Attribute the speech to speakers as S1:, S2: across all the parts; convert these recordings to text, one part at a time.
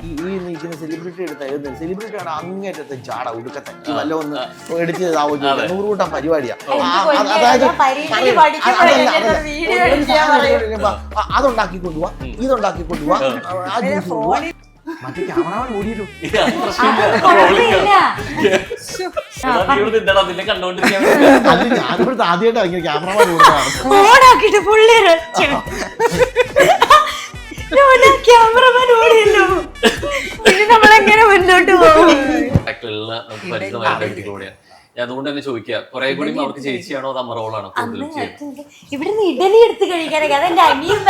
S1: ഈ നിൽക്കുന്ന സെലിബ്രിറ്റി എടുത്ത സെലിബ്രിറ്റിയാണ് അങ്ങേറ്റത്തെ ചാട ഉടുക്കത്തെ വല്ല ഒന്ന് എടുത്ത് ഇതാവും 100 കൂട്ടം പരിപാടിയാ. അതായത് അതുണ്ടാക്കി കൊണ്ടുപോവാ, ഇതുണ്ടാക്കി കൊണ്ടുപോവാ, ആ ജ്യൂസ് കൊണ്ടുപോവാ. മറ്റേ ക്യാമറമാൻ ഓടിയിട്ടു അത് ഞാനിവിടുത്തെ ആദ്യമായിട്ട് ഇറങ്ങിയ ക്യാമറമാൻ
S2: ഓടാക്കിട്ട് പുള്ളി ക്യാമറമാൻ ഓടിയല്ലോ. ഇനി നമ്മളെങ്ങനെ മുന്നോട്ട് പോകും?
S3: അതുകൊണ്ട് തന്നെ ചോദിക്കുക, കുറെ കൂടി അവർക്ക് ചേച്ചിയാണോ അത് അമ്മ റോളാണോ?
S2: ഇവിടുന്ന് ഇഡലി എടുത്ത് കഴിക്കാനൊക്കെ അതെന്റെ അനിയും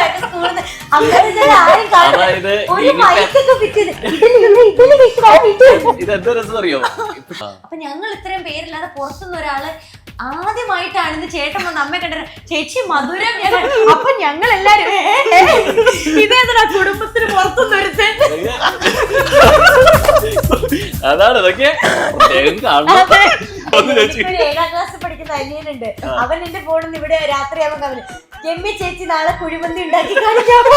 S3: ഇതെന്താ രസം അറിയോ?
S2: അപ്പൊ ഞങ്ങൾ ഇത്രയും പേരില്ലാതെ പുറത്തുനിന്ന് ഒരാള് ആദ്യമായിട്ടാണ് ഇത് ചേട്ടൻ വന്ന് അമ്മ കണ്ടത്. ചേച്ചി മധുരം. അപ്പൊ ഞങ്ങൾ എല്ലാരും ഇതേതാ കുടുംബത്തിന് പുറത്തുനിന്ന് ഒരുത്ത്.
S3: അതാണ് ഇതൊക്കെ.
S2: 7ാം ക്ലാസ് പഠിക്കുന്ന അനിയനുണ്ട്. അവൻ എന്റെ ഫോണിൽ ഇവിടെ രാത്രി അവൻ അവന് എമ്മി ചേച്ചി നാളെ കുഴിമന്തി ഉണ്ടാക്കി കാണിക്കാമോ?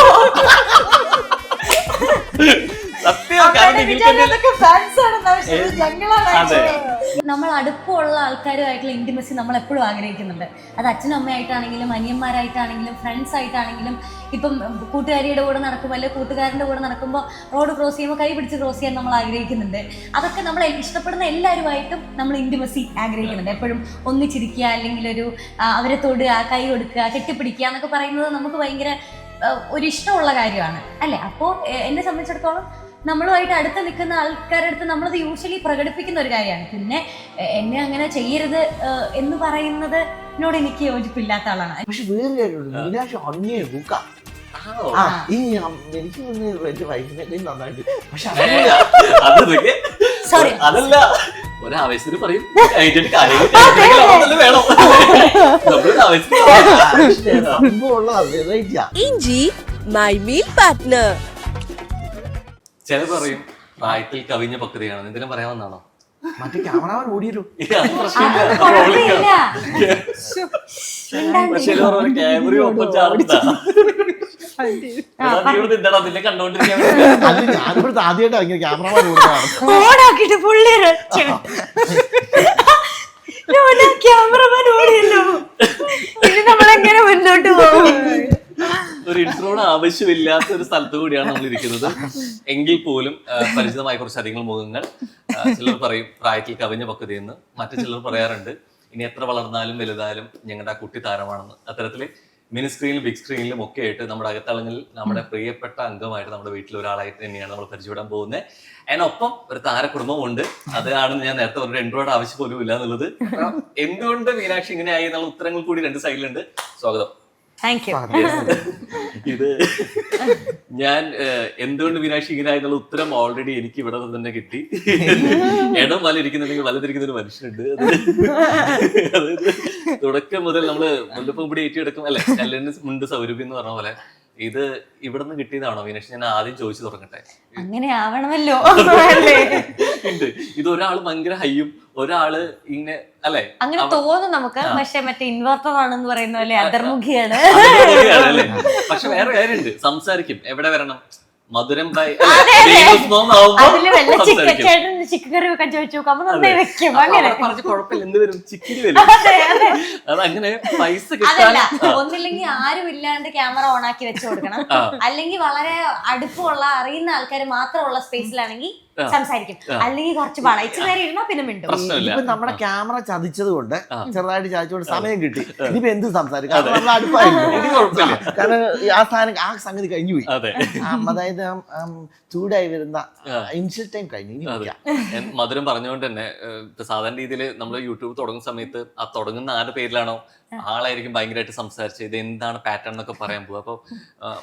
S2: നമ്മൾ അടുപ്പമുള്ള ആൾക്കാരുമായിട്ടുള്ള ഇന്റിമസി നമ്മൾ എപ്പോഴും ആഗ്രഹിക്കുന്നുണ്ട്. അത് അച്ഛനും അമ്മയായിട്ടാണെങ്കിലും അനിയന്മാരായിട്ടാണെങ്കിലും ഫ്രണ്ട്സ് ആയിട്ടാണെങ്കിലും. ഇപ്പം കൂട്ടുകാരിയുടെ കൂടെ നടക്കുമ്പോൾ അല്ലെങ്കിൽ കൂട്ടുകാരൻ്റെ കൂടെ നടക്കുമ്പോൾ റോഡ് ക്രോസ് ചെയ്യുമ്പോൾ കൈ പിടിച്ച് ക്രോസ് ചെയ്യാൻ നമ്മൾ ആഗ്രഹിക്കുന്നുണ്ട്. അതൊക്കെ നമ്മൾ ഇഷ്ടപ്പെടുന്ന എല്ലാവരുമായിട്ടും നമ്മൾ ഇന്റിമസി ആഗ്രഹിക്കുന്നുണ്ട്. എപ്പോഴും ഒന്നിച്ചിരിക്കുക, അല്ലെങ്കിൽ അവരെ തൊടുക, കൈ കൊടുക്കുക, കെട്ടിപ്പിടിക്കുക എന്നൊക്കെ പറയുന്നത് നമുക്ക് ഭയങ്കര ഒരു ഇഷ്ടമുള്ള കാര്യമാണ് അല്ലേ? അപ്പോൾ എന്നെ സംബന്ധിച്ചിടത്തോളം നമ്മളുമായിട്ട് അടുത്ത് നിൽക്കുന്ന ആൾക്കാരുടെ അടുത്ത് നമ്മളത് യൂഷ്വലി പ്രകടിപ്പിക്കുന്ന ഒരു കാര്യമാണ്. പിന്നെ എന്നെ അങ്ങനെ ചെയ്യരുത് എന്ന് പറയുന്നതിനോട് എനിക്ക് യോജിപ്പില്ലാത്ത ആളാണ്.
S1: പക്ഷെ വേറെ കാര്യമുണ്ട്, മീനാക്ഷി അങ്ങേ നോക്കാം. എനിക്ക് എന്റെ വൈഫിനെയും നന്നായിട്ട്. പക്ഷെ
S2: സോറി,
S3: അതല്ല ഒരാവശ്യത്തിന് പറയും.
S4: ഇഞ്ചി മൈ മീൽ പാർട്ട്ണർ.
S3: ചിലർ പറയും പ്രായത്തിൽ കവിഞ്ഞ പക്വതയാണ്. എന്തെങ്കിലും പറയാമെന്നാണോ?
S1: മറ്റേ ക്യാമറമാൻ ഓടിയല്ലോ.
S3: ക്യാമറ ഒപ്പം ചാടുന്ന കണ്ടോണ്ടിരിക്കാൻ
S1: അത് ഞാനിവിടുത്തെ ആദ്യമായിട്ട് ഇറങ്ങിയ ക്യാമറമാൻ
S2: ഓടാക്കിട്ട് പുള്ളി ക്യാമറമാൻ ഓടിയല്ലോ. ഇനി നമ്മളെങ്ങനെ മുന്നോട്ട് പോകും?
S3: ഒരു ഇൻട്രോഡ് ആവശ്യമില്ലാത്ത ഒരു സ്ഥലത്ത് കൂടിയാണ് നമ്മൾ ഇരിക്കുന്നത്. എങ്കിൽ പോലും പരിചിതമായ കുറച്ചധികം മുഖങ്ങൾ. ചിലർ പറയും പ്രായത്തിൽ കവിഞ്ഞ പക്വതയെന്ന്, മറ്റു ചിലർ പറയാറുണ്ട് ഇനി എത്ര വളർന്നാലും വലുതായാലും ഞങ്ങളുടെ ആ കുട്ടി താരമാണെന്ന്. അത്തരത്തില് മിനി സ്ക്രീനിലും ബിഗ് സ്ക്രീനിലും ഒക്കെ ആയിട്ട് നമ്മുടെ അകത്തളങ്ങളിൽ നമ്മുടെ പ്രിയപ്പെട്ട അംഗമായിട്ട് നമ്മുടെ വീട്ടിൽ ഒരാളായിട്ട് തന്നെയാണ് നമ്മൾ പരിചയപ്പെടാൻ പോകുന്നത്. അതിനൊപ്പം ഒരു താരകുടുംബമുണ്ട്. അതാണെന്ന് ഞാൻ നേരത്തെ പറഞ്ഞ ഇൻട്രോഡ് ആവശ്യം പോലും ഇല്ല എന്നുള്ളത്. എന്തുകൊണ്ട് മീനാക്ഷി ഇങ്ങനെ ആയി എന്നുള്ള ഉത്തരങ്ങൾ കൂടി 2 സൈഡിലുണ്ട്. സ്വാഗതം.
S2: Thank you.
S3: ഇത് ഞാൻ എന്തുകൊണ്ട് മീനാക്ഷി ഇങ്ങനെ ആയെന്നുള്ള ഉത്തരം ഓൾറെഡി എനിക്ക് ഇവിടെ തന്നെ കിട്ടി. ഇടം വലയിരിക്കുന്നുണ്ടെങ്കിൽ വലതിരിക്കുന്ന ഒരു മനുഷ്യനുണ്ട്. അതായത് തുടക്കം മുതൽ നമ്മള് മുല്ലപ്പം കൂടി ഏറ്റെടുക്കും അല്ലെ, കല്ലിന് മുണ്ട് സൗരഭ്യം എന്ന് പറഞ്ഞ പോലെ. ഇത് ഇവിടെ നിന്ന് കിട്ടിയതാണോ മീനാക്ഷി? ഞാൻ ആദ്യം ചോദിച്ചു തുടങ്ങട്ടെ.
S2: അങ്ങനെ ആവണമല്ലോ.
S3: ഉണ്ട്. ഇത് ഒരാള് ഭയങ്കര ഹൈയും ഒരാള് ഇങ്ങനെ അല്ലെ
S2: അങ്ങനെ തോന്നും നമുക്ക്. പക്ഷെ മറ്റേ ഇൻവെർട്ടർ ആണെന്ന് പറയുന്ന പോലെ അന്തർമുഖിയാണ്.
S3: പക്ഷെ വേറെ കാര്യമുണ്ട്, സംസാരിക്കും. എവിടെ വരണം? മധുരം
S2: ചിക്കൻ വെക്കാൻ ചോദിച്ചു
S3: കുഴപ്പമില്ല, എന്ത് വരും? ചിക്കരി വരും. അതങ്ങനെ പൈസ കിട്ടാൻ
S2: ഒന്നില്ലെങ്കിൽ ആരും ഇല്ലാണ്ട് ക്യാമറ ഓൺ ആക്കി വെച്ച് കൊടുക്കണം. അല്ലെങ്കിൽ വളരെ അടുപ്പമുള്ള അറിയുന്ന ആൾക്കാർ മാത്രമുള്ള സ്പേസിലാണെങ്കിൽ സംസാരിക്കും. അല്ലെങ്കിൽ കുറച്ച് വളയിച്ചു നേരം ഇരുന്നാ പിന്നെ മിണ്ടും.
S1: ഇപ്പൊ നമ്മുടെ ക്യാമറ ചതിച്ചത് കൊണ്ട് ചെറുതായിട്ട് ചതിച്ചുകൊണ്ട് സമയം കിട്ടി. ഇനിയിപ്പോ എന്ത് സംസാരിക്കും? കാരണം ആ സംഗതി കഴിഞ്ഞു പോയി. അതായത് ചൂടായി വരുന്ന ഇനിഷ്യൽ ടൈം കഴിഞ്ഞു.
S3: മധുരം പറഞ്ഞുകൊണ്ട് തന്നെ സാധാരണ രീതിയിൽ നമ്മൾ യൂട്യൂബ് തുടങ്ങുന്ന സമയത്ത് ആ തുടങ്ങുന്ന ആരുടെ പേരിലാണോ ആളായിരിക്കും ഭയങ്കരമായിട്ട് സംസാരിച്ച് ഇത് എന്താണ് പാറ്റേൺ എന്നൊക്കെ പറയാൻ പോകും. അപ്പൊ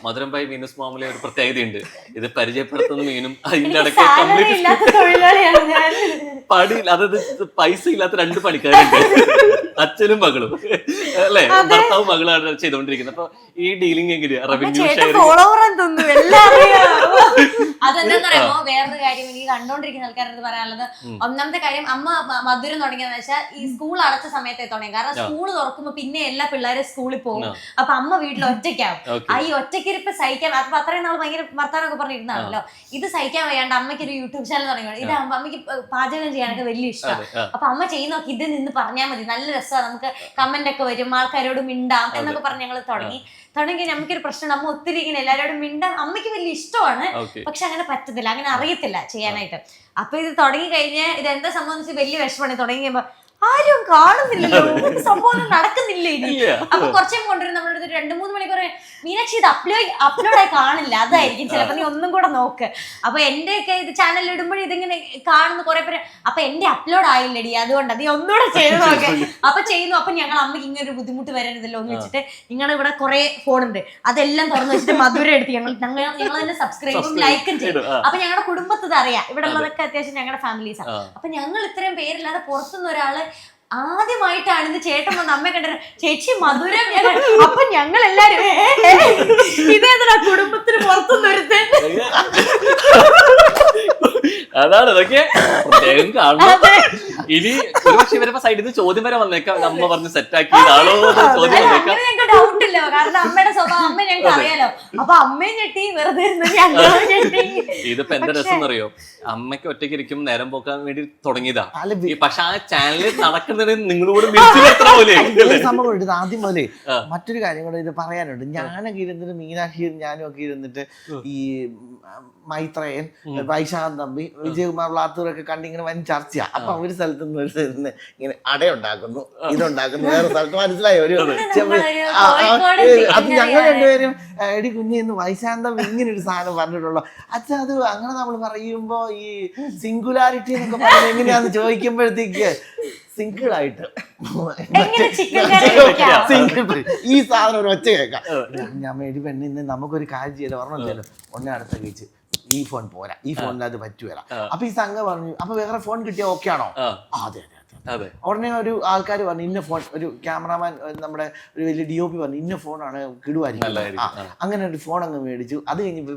S3: മധുരം ഭായി മീനൂസ് മാമിലെ ഒരു പ്രത്യേകതയുണ്ട്. ഇത് പരിചയപ്പെടുത്തുന്ന മീനും അതിന്റെ ഇടയ്ക്ക് പണിയില്ല, അതായത് പൈസ ഇല്ലാത്ത 2 പണിക്കാരുണ്ട്, അച്ഛനും മകളും അല്ലെ, ഭർത്താവും മകളാണ് ചെയ്തോണ്ടിരിക്കുന്നത്. അപ്പൊ ഈ ഡീലിംഗ് എങ്ങനെയാ? റവന്യൂ ഷെയർ
S2: അതെന്താന്നറിയാമോ? വേറൊരു കാര്യം എനിക്ക് കണ്ടോണ്ടിരിക്കുന്ന ആൾക്കാരുടെ പറയാനുള്ളത്, ഒന്നാമത്തെ കാര്യം അമ്മ മധുരം തുടങ്ങിയെന്ന് വെച്ചാൽ ഈ സ്കൂൾ അടച്ച സമയത്തെ തുടങ്ങി. കാരണം സ്കൂൾ തുറക്കുമ്പോ പിന്നെ എല്ലാ പിള്ളേരും സ്കൂളിൽ പോകും. അപ്പൊ അമ്മ വീട്ടിൽ ഒറ്റയ്ക്കാവും. ആ ഈ ഒറ്റയ്ക്കിരിപ്പ് സഹിക്കാൻ, അപ്പൊ അത്രയും നാൾ ഭയങ്കര വർത്താനൊക്കെ പറഞ്ഞിരുന്നാണല്ലോ. ഇത് സഹിക്കാൻ വയ്യാണ്ട് അമ്മയ്ക്ക് ഒരു യൂട്യൂബ് ചാനൽ തുടങ്ങി. ഇത് അമ്മയ്ക്ക് പാചകം ചെയ്യാനൊക്കെ വലിയ ഇഷ്ടമാണ്. അപ്പൊ അമ്മ ചെയ്യുന്നൊക്കെ ഇത് നിന്ന് പറഞ്ഞാൽ മതി, നല്ല രസമാണ്, നമുക്ക് കമന്റ് ഒക്കെ വരും, ആൾക്കാരോട് മിണ്ടാം എന്നൊക്കെ പറഞ്ഞ് ഞങ്ങൾ തുടങ്ങി. നമുക്കൊരു പ്രശ്നം, അമ്മ ഒത്തിരി ഇങ്ങനെ എല്ലാവരോടും മിണ്ടാൻ അമ്മയ്ക്ക് വലിയ ഇഷ്ടമാണ്, പക്ഷെ അങ്ങനെ പറ്റത്തില്ല, അങ്ങനെ അറിയത്തില്ല ചെയ്യാനായിട്ട്. അപ്പൊ ഇത് തുടങ്ങി കഴിഞ്ഞ് ഇത് എന്താ സംബന്ധിച്ച് വലിയ വിഷമമാണ്. തുടങ്ങി കഴിയുമ്പോ ആരും കാണുന്നില്ലല്ലോ, സംഭവം നടക്കുന്നില്ല ഇനി. അപ്പൊ കുറച്ചും കൊണ്ടുവരും നമ്മുടെ അടുത്ത് 2-3 മണിക്കൂർ, മീനാക്ഷി ഇത് അപ്ലോഡായി കാണില്ല, അതായിരിക്കും ചിലപ്പോ, നീ ഒന്നും കൂടെ നോക്ക്. അപ്പൊ എന്റെ ഒക്കെ ഇത് ചാനലിൽ ഇടുമ്പോഴും ഇതിങ്ങനെ കാണുന്ന കുറെ പേര്, അപ്പൊ എന്റെ അപ്ലോഡ് ആയില്ലടി, അതുകൊണ്ട് നീ ഒന്നുകൂടെ ചെയ്ത് നോക്ക്. അപ്പൊ ചെയ്യുന്നു. അപ്പൊ ഞങ്ങൾ അമ്മയ്ക്ക് ഇങ്ങനെ ഒരു ബുദ്ധിമുട്ട് വരരുതല്ലോ എന്ന് വെച്ചിട്ട് നിങ്ങളുടെ ഇവിടെ കുറെ ഫോണുണ്ട്, അതെല്ലാം തുറന്നു വെച്ചിട്ട് മധുരം എടുത്ത് ഞങ്ങൾ തന്നെ സബ്സ്ക്രൈബും ലൈക്കും ചെയ്യും. അപ്പൊ ഞങ്ങളുടെ കുടുംബത്തിൽ അറിയാം, ഇവിടെ ഉള്ളതൊക്കെ അത്യാവശ്യം ഞങ്ങളുടെ ഫാമിലീസാണ്. അപ്പൊ ഞങ്ങൾ ഇത്രയും പേരില്ലാതെ പുറത്തുനിന്ന് ഒരാള് ആദ്യമായിട്ടാണ് ഇത് ചേട്ടൻ വന്ന് അമ്മ കണ്ടത്, ചേച്ചി മധുരം. അപ്പൊ ഞങ്ങൾ എല്ലാരും ഇതേതാ കുടുംബത്തിന് പുറത്തുനിന്ന് ഒരുത്തൻ.
S3: അതാണ് ഇതൊക്കെ പ്രത്യേകം കാണുന്നത്. ഇനി ഒരുപക്ഷെ ഇവരപ്പോ സൈഡിൽ നിന്ന് ചോദ്യം വരെ വന്നേക്കാം, അമ്മ പറഞ്ഞ് സെറ്റാക്കിയതാണോ ചോദ്യം വന്നേക്കാം.
S2: ഞങ്ങൾക്ക് ഡൗട്ടില്ല, കാരണം അമ്മയുടെ സ്വഭാവം അമ്മ ഞങ്ങൾക്ക് അറിയാലോ. അപ്പൊ അമ്മയും ഞെട്ടി, വെറുതെ ഞെട്ടി.
S3: ഇതിപ്പോ എന്താ രസം എന്നറിയോ, അമ്മയ്ക്ക് ഒറ്റയ്ക്ക് ഇരിക്കും നേരം പോക്കാൻ വേണ്ടി തുടങ്ങിയതാ. പക്ഷെ ആ ചാനലിൽ നടക്കുന്നത് നിങ്ങളോട്
S1: സംഭവം ഇത് ആദ്യം മുതലേ. മറ്റൊരു കാര്യം കൂടെ ഇത് പറയാനുണ്ട്. ഞാനൊക്കെ ഇരുന്നിട്ട്, മീനാക്ഷി ഞാനും ഒക്കെ ഇരുന്നിട്ട് ഈ മൈത്രയൻ, വൈശാഖൻ തമ്പി, വിജയകുമാർ വ്ളാത്തൂരൊക്കെ കണ്ടിങ്ങനെ വൻ ചർച്ചയാ. അപ്പൊ ഒരു സ്ഥലത്ത് നിന്ന് ഒരു സ്ഥലത്ത് ഇങ്ങനെ അടയുണ്ടാക്കുന്നു, ഇതുണ്ടാക്കുന്നു, വേറെ സ്ഥലത്ത് മനസ്സിലായോ ഒരു അത് ഞങ്ങൾ രണ്ടുപേരും എടി കുഞ്ഞിന്ന് വൈശാഖൻ തമ്പി ഇങ്ങനെ ഒരു സാധനം പറഞ്ഞിട്ടുള്ളൂ. അച്ഛാ അത് അങ്ങനെ നമ്മൾ പറയുമ്പോ ഈ സിംഗുലാരിറ്റി എന്നൊക്കെ പറഞ്ഞ എങ്ങനെയാന്ന് ചോദിക്കുമ്പോഴത്തേക്ക് സിംഗിളായിട്ട് ഈ സാധനം ഒരു ഒച്ച കേൾക്കാം. ഞാൻ മേടി പെണ്ണിന്ന് നമുക്കൊരു കാര്യം ചെയ്ത് ഓർമ്മയില്ലല്ലോ, ഒന്നേ അടുത്ത കഴിച്ച് ഈ ഫോൺ പോരാ, ഈ ഫോണിൽ അത് പറ്റുവരാ. അപ്പൊ ഈ സംഘം പറഞ്ഞു, അപ്പൊ വേറെ ഫോൺ കിട്ടിയാ ഓക്കെ ആണോ? അതെ അതെ. ഉടനെ ഒരു ആൾക്കാർ പറഞ്ഞു ഇന്ന ഫോൺ, ഒരു ക്യാമറാമാൻ നമ്മുടെ ഒരു വലിയ DOP പറഞ്ഞു ഇന്ന ഫോണാണ് കിടുവായിരിക്കും. അങ്ങനെ ഒരു ഫോൺ അങ്ങ് മേടിച്ചു. അത് കഴിഞ്ഞപ്പോ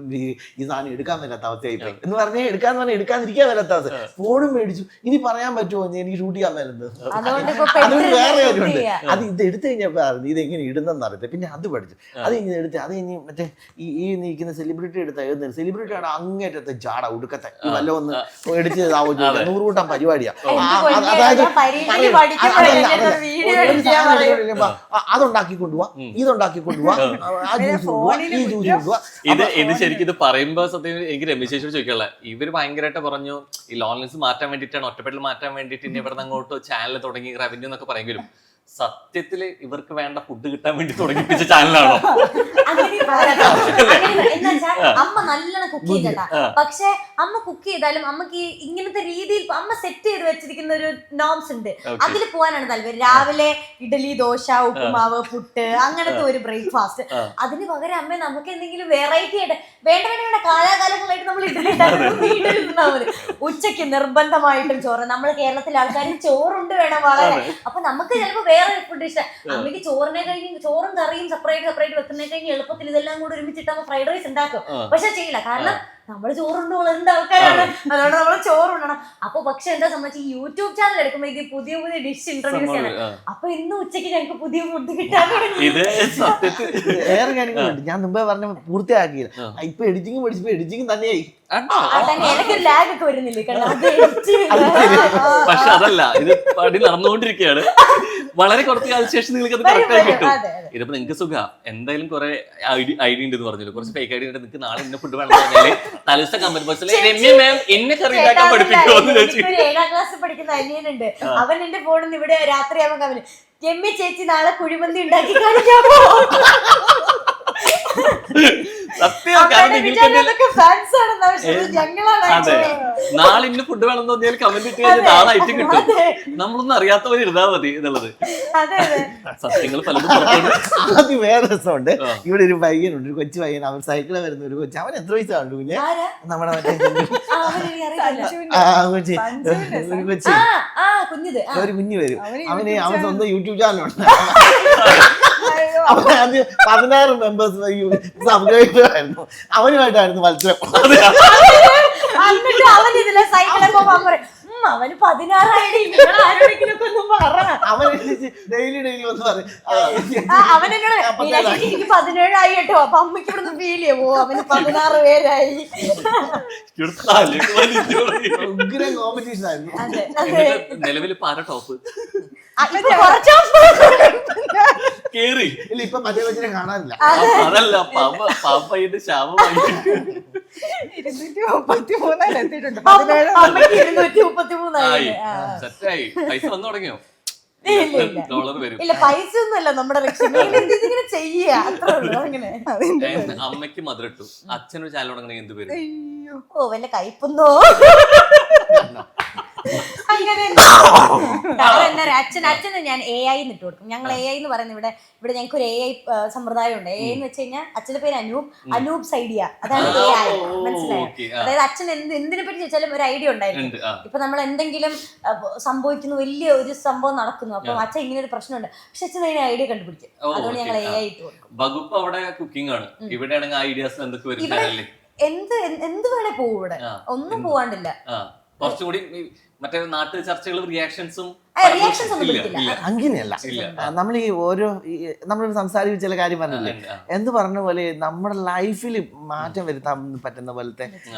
S1: ഈ സാധനം എടുക്കാൻ വരാത്ത അവസ്ഥയായിപ്പോയി എന്ന് പറഞ്ഞാൽ എടുക്കാന്ന് പറഞ്ഞാൽ എടുക്കാതിരിക്കാൻ വരാത്ത അവസ്ഥ. ഫോണും മേടിച്ചു, ഇനി പറയാൻ പറ്റുമോ എനിക്ക് ഷൂട്ട് ചെയ്യാൻ വരുന്നത്. അതുകൊണ്ട് വേറെ കാര്യമുണ്ട്, അത് ഇത് എടുത്തു കഴിഞ്ഞപ്പോ ഇത് എങ്ങനെ ഇടുന്നെന്ന് അറിയത്തില്ല. പിന്നെ അത് പഠിച്ചു, അത് കഴിഞ്ഞ് എടുത്ത്, അത് കഴിഞ്ഞ് മറ്റേ ഈ നീക്കുന്ന സെലിബ്രിറ്റി എടുത്ത സെലിബ്രിറ്റി ആണ് അങ്ങേറ്റത്തെ ജാട ഉടുക്കത്തെ വല്ല ഒന്ന് എടുത്ത് 100 കൂട്ടം പരിപാടിയാ. അതായത് അതുണ്ടാക്കി കൊണ്ടുപോവാ, ഇതുണ്ടാക്കി കൊണ്ടുപോവാ, ആ ജ്യൂസ് കൊണ്ടുപോവാ, ഈ ജ്യൂസ് കൊണ്ടുപോവാ.
S3: ഇത് ശരിക്കും ഇത് പറയുമ്പോ സത്യം എനിക്ക് രമേശേശ്വർ ചോദിക്കാനുള്ള, ഇവര് ഭയങ്കരമായിട്ട് പറഞ്ഞു ഈ ലോൺലിനെസ് മാറ്റാൻ വേണ്ടിയിട്ടാണ്, ഒറ്റപ്പെടൽ മാറ്റാൻ വേണ്ടിയിട്ട് ഇനി ഇവിടെ അങ്ങോട്ട് ചാനൽ തുടങ്ങി റവന്യൂ എന്നൊക്കെ പറയുമെങ്കിലും സത്യത്തില് ഇവർക്ക് വേണ്ട ഫുഡ് കിട്ടാൻ വേണ്ടി തുടങ്ങിപ്പിച്ച ചാനലാണോ?
S2: അമ്മ നല്ലോണം കുക്ക് ചെയ്തതാ. പക്ഷെ അമ്മ കുക്ക് ചെയ്താലും അമ്മക്ക് ഇങ്ങനത്തെ രീതിയിൽ അമ്മ സെറ്റ് ചെയ്ത് വെച്ചിരിക്കുന്ന ഒരു നോംസ് ഉണ്ട്, അതിൽ പോകാനാണ് താല്പര്യം. രാവിലെ ഇഡലി, ദോശ, ഉപ്പുമാവ്, പുട്ട്, അങ്ങനത്തെ ഒരു ബ്രേക്ക്ഫാസ്റ്റ്. അതിന് പകരം അമ്മ നമുക്ക് എന്തെങ്കിലും വെറൈറ്റി ആയിട്ട് വേണ്ട കാലാകാലങ്ങളായിട്ട് നമ്മൾ ഇഡലി ഉണ്ടാകുന്നത്. ഉച്ചക്ക് നിർബന്ധമായിട്ടും ചോറ്. നമ്മൾ കേരളത്തിലെ ആൾക്കാർ ചോറുണ്ട് വേണം വളരെ. അപ്പൊ നമുക്ക് ചിലപ്പോ വേറെ ഫുഡ് ഇഷ്ടം. അമ്മയ്ക്ക് ചോറിനെ കഴിഞ്ഞ് ചോറും കറിയും സെപ്പറേറ്റ് വെക്കുന്നതിനെ കഴിഞ്ഞ് എളുപ്പത്തിൽ ഇതെല്ലാം കൂടെ ഒരുമിച്ചിട്ട് ഫ്രൈഡ് റൈസ് ഉണ്ടാക്കും. പക്ഷെ ചെയ്യില്ല, കാരണം നമ്മള് ചോറുണ്ട് വളരേണ്ട ആൾക്കാരാണ്, അതുകൊണ്ട് നമ്മള് ചോറുണ്ടണം. അപ്പൊ പക്ഷെ എന്താ സംബന്ധിച്ച് ഈ യൂട്യൂബ് ചാനൽ എടുക്കുമ്പോ ഇത് പുതിയ ഡിഷ് ഇൻട്രൊഡ്യൂസ് ചെയ്യണം. അപ്പൊ ഇന്ന് ഉച്ചയ്ക്ക് ഞങ്ങൾക്ക് പുതിയ ഫുഡ് കിട്ടാൻ
S1: വേറെ കാര്യങ്ങളുണ്ട്. ഞാൻ മുമ്പേ പറഞ്ഞ പൂർത്തിയാക്കിയില്ല. ഇപ്പൊ എഡിറ്റിംഗ് പഠിച്ചപ്പോ എഡിറ്റിംഗ് തന്നെയായി.
S2: ലാഗ് ഒക്കെ വരുന്നില്ലേ?
S3: പക്ഷെ അതല്ല, ഇത് പടി നടന്നുകൊണ്ടിരിക്കുകയാണ്. വളരെ കുറച്ച് കാലത്തിന് ശേഷം നിങ്ങൾക്ക് അത് കറക്റ്റായി കിട്ടും. ഇതിപ്പോ നിങ്ങൾക്ക് സുഖ എന്തായാലും കുറെ ഐഡിയ ഉണ്ടെന്ന് പറഞ്ഞല്ലോ, കുറച്ച് ഫേക്ക് ഐഡിയ ഉണ്ട്. നിങ്ങൾക്ക് നാളെ ഇന്ന ഫുഡ് വേണം പറഞ്ഞാല് തലസ്ഥ കമന്റ് ബോക്സിൽ രമ്യ മാം എന്നെ കറി ഉണ്ടാക്കാൻ പഠിപ്പിക്കുമോ എന്ന് ചോദിച്ചു.
S2: 7ാം ക്ലാസ്സിൽ പഠിക്കുന്ന അനിയനുണ്ട്, അവൻ എന്റെ ഫോണിൽ ഇവിടെ രാത്രിയാവുമ്പോ കമന്റ്, രമ്യ ചേച്ചി നാളെ കുഴിമന്തി ഉണ്ടാക്കി കാണിക്കാമോ?
S3: സത്യം. കാരണം അതെ, നാളെ ഇന്ന് ഫുഡ് വേണം തോന്നിയാൽ കമന്റ് ഇട്ട് കഴിഞ്ഞാൽ നാളെ ഐറ്റം കിട്ടും. നമ്മളൊന്നും അറിയാത്തവര് ഇരുന്നാ മതി എന്നുള്ളത്. സത്യങ്ങൾ പലതും പുറത്തുണ്ട്.
S1: ആദ്യം വേറെ രസമുണ്ട്. ഇവിടെ ഒരു പയ്യനുണ്ട്, ഒരു കൊച്ചു പയ്യൻ, അവൻ സൈക്കിളിൽ വരുന്ന ഒരു കൊച്ചു. അവൻ എത്ര വയസ്സാണ് കുഞ്ഞെ? നമ്മുടെ മറ്റേ ഒരു കുഞ്ഞ് വരും. അവൻ സ്വന്തം യൂട്യൂബ് ചാനലുണ്ട്. അവൻ ആദ്യം 16 മെമ്പേഴ്സ് സബ്സ്ക്രൈബറായിരുന്നു. അവനുമായിട്ടായിരുന്നു മത്സരം.
S2: അവന് 16
S1: അവൻ ഡെയിലി വന്ന് പറയും
S2: അവനോട് എനിക്ക് 17 ആയി കേട്ടോ. അപ്പൊ അമ്മയ്ക്ക് ഇവിടുന്ന് ഫീൽ ചെയ്യോ അവന് 16 പേരായി.
S1: ഉഗ്രം കോമ്പറ്റീഷൻ ആയിരുന്നു.
S3: നിലവിൽ പാര ടോപ്പ് കേറി.
S1: ഇല്ല, ഇപ്പൊ മറ്റേ കൊച്ചിനെ കാണാനില്ല.
S3: അതല്ല, പാപ്പയുടെ ശാപമായി.
S2: 233 എത്തിയിട്ടുണ്ട്. 233
S3: സെറ്റായി. പൈസ വന്നു തുടങ്ങിയോ? ഡോളർ വരും.
S2: ഇല്ല, പൈസ ഒന്നുമല്ല നമ്മുടെ ലക്ഷ്യം. ഇങ്ങനെ ചെയ്യാ അത്രേ ഉള്ളൂ. അങ്ങനെ
S3: അമ്മയ്ക്ക് മധുരട്ടു, അച്ഛനൊരു ചാനൽ തുടങ്ങണമെങ്കിൽ എന്ത് പേര്?
S2: ഓ, വല്ല കയ്പുന്നോ അങ്ങനെ. അച്ഛന് ഞാൻ AI ഇട്ട് കൊടുക്കും. ഞങ്ങൾ AI എന്ന് പറയുന്നത് ഇവിടെ ഞങ്ങൾക്ക് ഒരു AI സമ്പ്രദായം ഉണ്ട്. AI എന്ന് വെച്ച് കഴിഞ്ഞാൽ അച്ഛന്റെ പേര് അനൂപ്സ് ഐഡിയ. അതാണ് AI. മനസ്സിലായോ? അതായത് അച്ഛൻ എന്തിനെ പറ്റി ചോദിച്ചാലും ഒരു ഐഡിയ ഉണ്ടായിരുന്നു. ഇപ്പൊ നമ്മൾ എന്തെങ്കിലും സംഭവിക്കുന്നു, വലിയ ഒരു സംഭവം നടക്കുന്നു, അപ്പൊ അച്ഛൻ ഇങ്ങനെ ഒരു പ്രശ്നമുണ്ട്, പക്ഷെ അച്ഛൻ അതിന് ഐഡിയ കണ്ടുപിടിക്കും. അതുകൊണ്ട് ഞങ്ങൾ AI ഇട്ട് കൊടുക്കും.
S3: വകുപ്പ് അവിടെ കുക്കിംഗ് ആണ്, ഇവിടെയാണെങ്കിൽ ഐഡിയാസ് എന്തൊക്കെ വരുന്നല്ലേ?
S2: എന്ത് വേണേ പോവും ഇവിടെ, ഒന്നും പോവാണ്ടില്ല.
S3: കുറച്ചുകൂടി മറ്റേ നാട്ടു ചർച്ചകളും റിയാക്ഷൻസും
S1: അങ്ങനെയല്ല. നമ്മൾ ഈ നമ്മൾ സംസാരിച്ച ചില കാര്യം പറഞ്ഞില്ലേ, എന്ത് പറഞ്ഞ പോലെ നമ്മുടെ ലൈഫിൽ മാറ്റം വരുത്താൻ പറ്റുന്ന പോലത്തെ.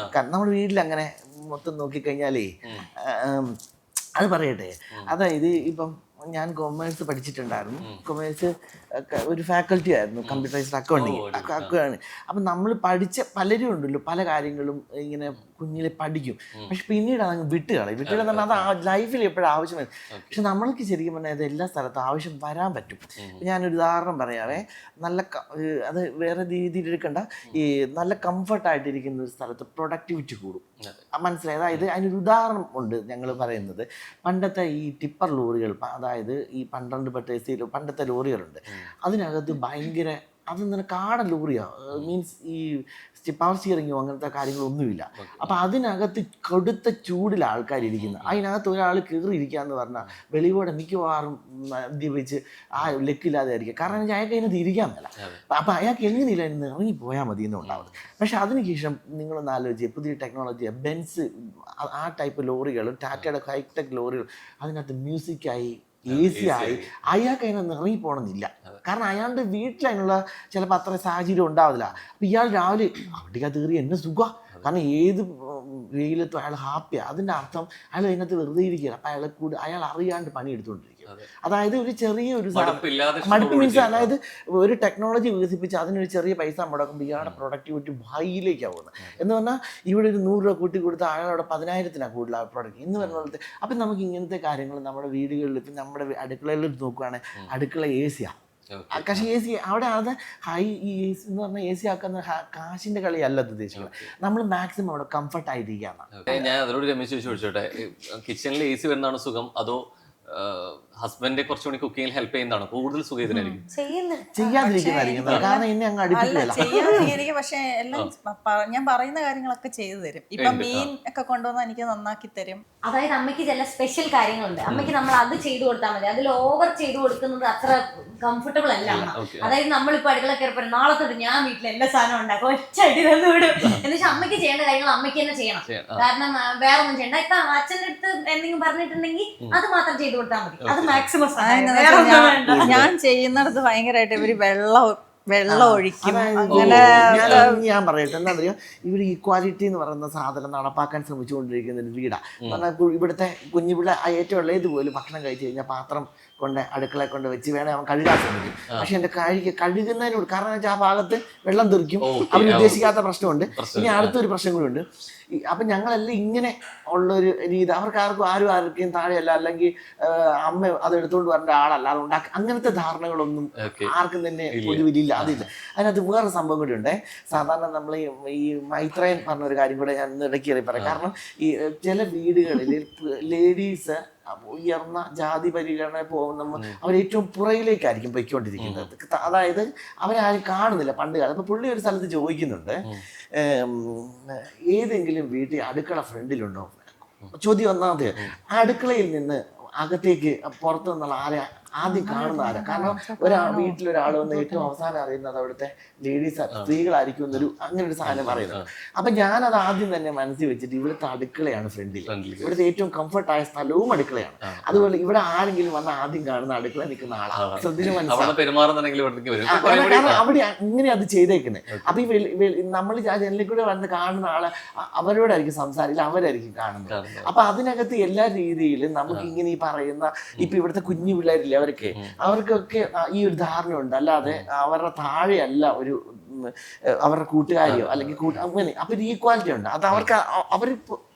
S1: നമ്മുടെ വീട്ടിൽ അങ്ങനെ മൊത്തം നോക്കിക്കഴിഞ്ഞാലേ അത് പറയട്ടെ. അതായത് ഇപ്പം ഞാൻ കൊമേഴ്സ് പഠിച്ചിട്ടുണ്ടായിരുന്നു. കൊമേഴ്സ് ഒരു ഫാക്കൽറ്റി ആയിരുന്നു, കമ്പ്യൂട്ടറൈസ്ഡ് അക്കൗണ്ടിങ്. അപ്പം നമ്മൾ പഠിച്ച പലരും ഉണ്ടല്ലോ, പല കാര്യങ്ങളും ഇങ്ങനെ കുഞ്ഞിലെ പഠിക്കും, പക്ഷെ പിന്നീട് അതങ്ങ് വിട്ടുകളയും. വിട്ടുകളെന്ന് പറഞ്ഞാൽ അത് ലൈഫിൽ എപ്പോഴും ആവശ്യം വരും. പക്ഷെ നമ്മൾക്ക് ശരിക്കും പറഞ്ഞാൽ അത് എല്ലാ സ്ഥലത്തും ആവശ്യം വരാൻ പറ്റും. ഞാനൊരു ഉദാഹരണം പറയാവേ. അത് വേറെ രീതിയിൽ എടുക്കണ്ട. ഈ നല്ല കംഫർട്ടായിട്ടിരിക്കുന്ന ഒരു സ്ഥലത്ത് പ്രൊഡക്ടിവിറ്റി കൂടും. മനസ്സിലായി? അതായത് അതിനൊരു ഉദാഹരണം ഉണ്ട് ഞങ്ങൾ പറയുന്നത്. പണ്ടത്തെ ഈ ടിപ്പർ ലോറികൾ, അതായത് ഈ 12 പട്ടേസിൽ പണ്ടത്തെ ലോറികളുണ്ട്, അതിനകത്ത് ഭയങ്കര അതെന്താണ് കാടൻ ലോറിയാണ്. മീൻസ് ഈ പവർ സ്റ്റിയറിങ്ങോ അങ്ങനത്തെ കാര്യങ്ങളൊന്നുമില്ല. അപ്പം അതിനകത്ത് കൊടുത്ത ചൂടിൽ ആൾക്കാരിയ്ക്കുന്നത്. അതിനകത്ത് ഒരാൾ കയറിയിരിക്കുക എന്ന് പറഞ്ഞാൽ വെളിയോടെ മിക്കവാറും മദ്യപിച്ച് ആ ലെക്കില്ലാതെ ആയിരിക്കും. കാരണം അയാൾക്ക് അതിനകത്ത് ഇരിക്കാൻ മേല. അപ്പം അയാൾക്ക് എങ്ങനെയില്ല എന്ന് ഇറങ്ങിപ്പോയാൽ മതി എന്നുണ്ടാവുന്നത്. പക്ഷെ അതിനുശേഷം നിങ്ങളൊന്ന് ആലോചിച്ച് പുതിയ ടെക്നോളജി, ബെൻസ് ആ ടൈപ്പ് ലോറികളും ടാറ്റയുടെ ഹൈടെക് ലോറികളും, അതിനകത്ത് മ്യൂസിക്കായി AC ആയി, അയാൾക്ക് അതിനൊന്ന് ഇറങ്ങിപ്പോണമെന്നില്ല. കാരണം അയാളുടെ വീട്ടിൽ അതിനുള്ള ചിലപ്പോൾ അത്ര സാഹചര്യം ഉണ്ടാവില്ല. അപ്പം ഇയാൾ രാവിലെ അവിടേക്കകത്ത് കയറി എന്നെ സുഖമാണ്. കാരണം ഏത് വെയിലത്തും അയാൾ ഹാപ്പിയാണ്. അതിൻ്റെ അർത്ഥം അയാൾ അതിനകത്ത് വെറുതെ ഇരിക്കുകയാണ്. അപ്പം അയാൾ അറിയാണ്ട് പണിയെടുത്തുകൊണ്ടിരിക്കും. അതായത് ഒരു ചെറിയൊരു മടുപ്പ് മീൻസ്, അതായത് ഒരു ടെക്നോളജി വികസിപ്പിച്ച് അതിനൊരു ചെറിയ പൈസ മുടക്കുമ്പോൾ ഇയാളുടെ പ്രൊഡക്ടിവിറ്റി ഹൈയിലേക്കാണ് പോകുന്നത്. എന്ന് പറഞ്ഞാൽ ഇവിടെ ഒരു 100 രൂപ കൂട്ടി കൊടുത്താൽ അയാളുടെ 10,000-നാണ് കൂടുതൽ പ്രൊഡക്റ്റ് എന്ന് പറഞ്ഞ പോലത്തെ. അപ്പം നമുക്ക് ഇങ്ങനത്തെ കാര്യങ്ങൾ നമ്മുടെ വീടുകളിൽ, ഇപ്പം നമ്മുടെ അടുക്കളയിൽ നോക്കുകയാണെങ്കിൽ അടുക്കള AC ആണ്. പക്ഷേ AC അവിടെ അത് ഹൈ AC എന്ന് പറഞ്ഞാൽ AC ആക്കുന്ന കാശിന്റെ കളിയല്ല ഉദ്ദേശിക്കുന്നത്. നമ്മൾ മാക്സിമം അവിടെ കംഫർട്ടായിരിക്കുകയാണ്.
S3: ഞാൻ അതിനോട് രമേശ് ചോദിച്ചോട്ടെ, കിച്ചണിൽ AC വരുന്നതാണ് സുഖം, അതോ ഹസ്ബൻഡ് കുറച്ചുകൂടി കുക്കിങ്ങിൽ ഹെൽപ്പ് ചെയ്യുന്നതാണ് കൂടുതൽ സുഖം?
S1: ചെയ്യാതിരിക്കുന്നതായിരിക്കും. കാരണം എന്നെ അങ്ങ് അടുപ്പിക്കില്ല.
S5: പക്ഷെ എല്ലാം ഞാൻ പറയുന്ന കാര്യങ്ങളൊക്കെ ചെയ്തു തരും. ഇപ്പൊ മീൻ ഒക്കെ കൊണ്ടുവന്ന് എനിക്ക് നന്നാക്കി തരും.
S2: അതായത് അമ്മയ്ക്ക് ചില സ്പെഷ്യൽ കാര്യങ്ങളുണ്ട്, അമ്മയ്ക്ക് നമ്മൾ അത് ചെയ്തു കൊടുത്താൽ മതി. അതിൽ ഓവർ ചെയ്തു കൊടുക്കുന്നത് അത്ര കംഫർട്ടബിൾ അല്ല അമ്മ. അതായത് നമ്മളിപ്പോ അടുക്കള കയറിപ്പോയി നാളെ തൊട്ട് ഞാൻ വീട്ടിൽ എല്ലാ സാധനവും ഉണ്ടാക്കും, ഒറ്റ അടി തന്നു വിടും. എന്ന് വെച്ചാൽ അമ്മയ്ക്ക് ചെയ്യേണ്ട കാര്യങ്ങൾ അമ്മയ്ക്ക് തന്നെ ചെയ്യണം. കാരണം വേറെ ഒന്നും ചെയ്യണ്ട. ഇപ്പൊ അച്ഛൻ്റെ അടുത്ത് എന്തെങ്കിലും പറഞ്ഞിട്ടുണ്ടെങ്കിൽ അത് മാത്രം ചെയ്തു കൊടുത്താൽ മതി. അത് മാക്സിമം
S5: ഞാൻ ചെയ്യുന്നിടത്ത് ഭയങ്കരമായിട്ട് ഇവര് വെള്ളം ഒഴിക്കും.
S1: ഞാൻ പറയട്ടെ, എന്താ പറയുക, ഇവർ ഈക്വാലിറ്റി എന്ന് പറയുന്ന സാധനം നടപ്പാക്കാൻ ശ്രമിച്ചുകൊണ്ടിരിക്കുന്ന ഒരു വീടാണ്. കാരണം ഇവിടുത്തെ കുഞ്ഞുപിള്ള ഏറ്റവും ഉള്ളത് പോലും ഭക്ഷണം കഴിച്ചു കഴിഞ്ഞാൽ പാത്രം കൊണ്ട് അടുക്കളയെ കൊണ്ട് വെച്ച് വേണേൽ അവൻ കഴുകാൻ ശ്രമിക്കും. പക്ഷെ എൻ്റെ കഴുകുന്നതിനോട്, കാരണം വെച്ചാൽ ആ ഭാഗത്ത് വെള്ളം തെറിക്കും, അവർ ഉദ്ദേശിക്കാത്ത പ്രശ്നമുണ്ട്. ഇനി അടുത്തൊരു പ്രശ്നം കൂടി ഉണ്ട്. അപ്പം ഞങ്ങളെല്ലാം ഇങ്ങനെ ഉള്ളൊരു രീതി. അവർക്ക് ആർക്കും താഴെയല്ല, അല്ലെങ്കിൽ അമ്മ അത് എടുത്തുകൊണ്ട് വരേണ്ട ആളല്ല, അത് അങ്ങനത്തെ ധാരണകളൊന്നും ആർക്കും തന്നെ പൊതുവിലില്ല. അതില്ല. അതിനകത്ത് വേറെ സംഭവം കൂടി ഉണ്ട്. സാധാരണ നമ്മൾ ഈ മൈത്രേയൻ പറഞ്ഞൊരു കാര്യം കൂടെ ഞാൻ ഇടയ്ക്ക് പറയാം. കാരണം ഈ ചില വീടുകളിൽ ലേഡീസ് ഉയർന്ന ജാതി പരിഗണന പോകുന്ന അവർ ഏറ്റവും പുറകിലേക്കായിരിക്കും പൊയ്ക്കൊണ്ടിരിക്കുന്നത്. അതായത് അവരാരും കാണുന്നില്ല പണ്ട് കാലം. അപ്പൊ പുള്ളി ഒരു സ്ഥലത്ത് ചോദിക്കുന്നുണ്ട്, ഏതെങ്കിലും വീട്ടിൽ അടുക്കള ഫ്രണ്ടിലുണ്ടോ? ചോദ്യം ഒന്നാമത്. അടുക്കളയിൽ നിന്ന് അകത്തേക്ക് പുറത്തു നിന്നുള്ള ആദ്യം കാണുന്ന ആരാ? കാരണം വീട്ടിലൊരാൾ വന്ന് ഏറ്റവും അവസാനം അറിയുന്നത് അവിടുത്തെ ലേഡീസ് സ്ത്രീകളായിരിക്കും എന്നൊരു അങ്ങനെ ഒരു സാധനം പറയുന്നത്. അപ്പൊ ഞാനത് ആദ്യം തന്നെ മനസ്സിൽ വെച്ചിട്ട് ഇവിടുത്തെ അടുക്കളയാണ് ഫ്രണ്ടിൽ, ഇവിടുത്തെ ഏറ്റവും കംഫർട്ടായ സ്ഥലവും അടുക്കളയാണ്. അതുപോലെ ഇവിടെ ആരെങ്കിലും വന്ന് ആദ്യം കാണുന്ന അടുക്കള നിൽക്കുന്ന ആളാണ്. ശ്രദ്ധിച്ച് കാരണം അവിടെ അങ്ങനെ അത് ചെയ്തേക്കുന്നത്. അപ്പൊ ഈ നമ്മൾ ജനലിൽ കൂടെ വന്ന് കാണുന്ന ആളെ അവരോടായിരിക്കും സംസാരിക്കില്ല, അവരായിരിക്കും കാണുന്നത്. അപ്പൊ അതിനകത്ത് എല്ലാ രീതിയിലും നമുക്ക് ഇങ്ങനെ ഈ പറയുന്ന ഇപ്പൊ ഇവിടുത്തെ കുഞ്ഞു പിള്ളേരില്ലേ, അവർക്കൊക്കെ ഈ ഒരു ധാരണയുണ്ട്. അല്ലാതെ അവരുടെ താഴെയല്ല ഒരു അവരുടെ കൂട്ടുകാരിയോ അല്ലെങ്കിൽ അങ്ങനെ. അപ്പൊ ഒരു ഈക്വാലിറ്റി ഉണ്ട്. അത് അവർക്ക് അവർ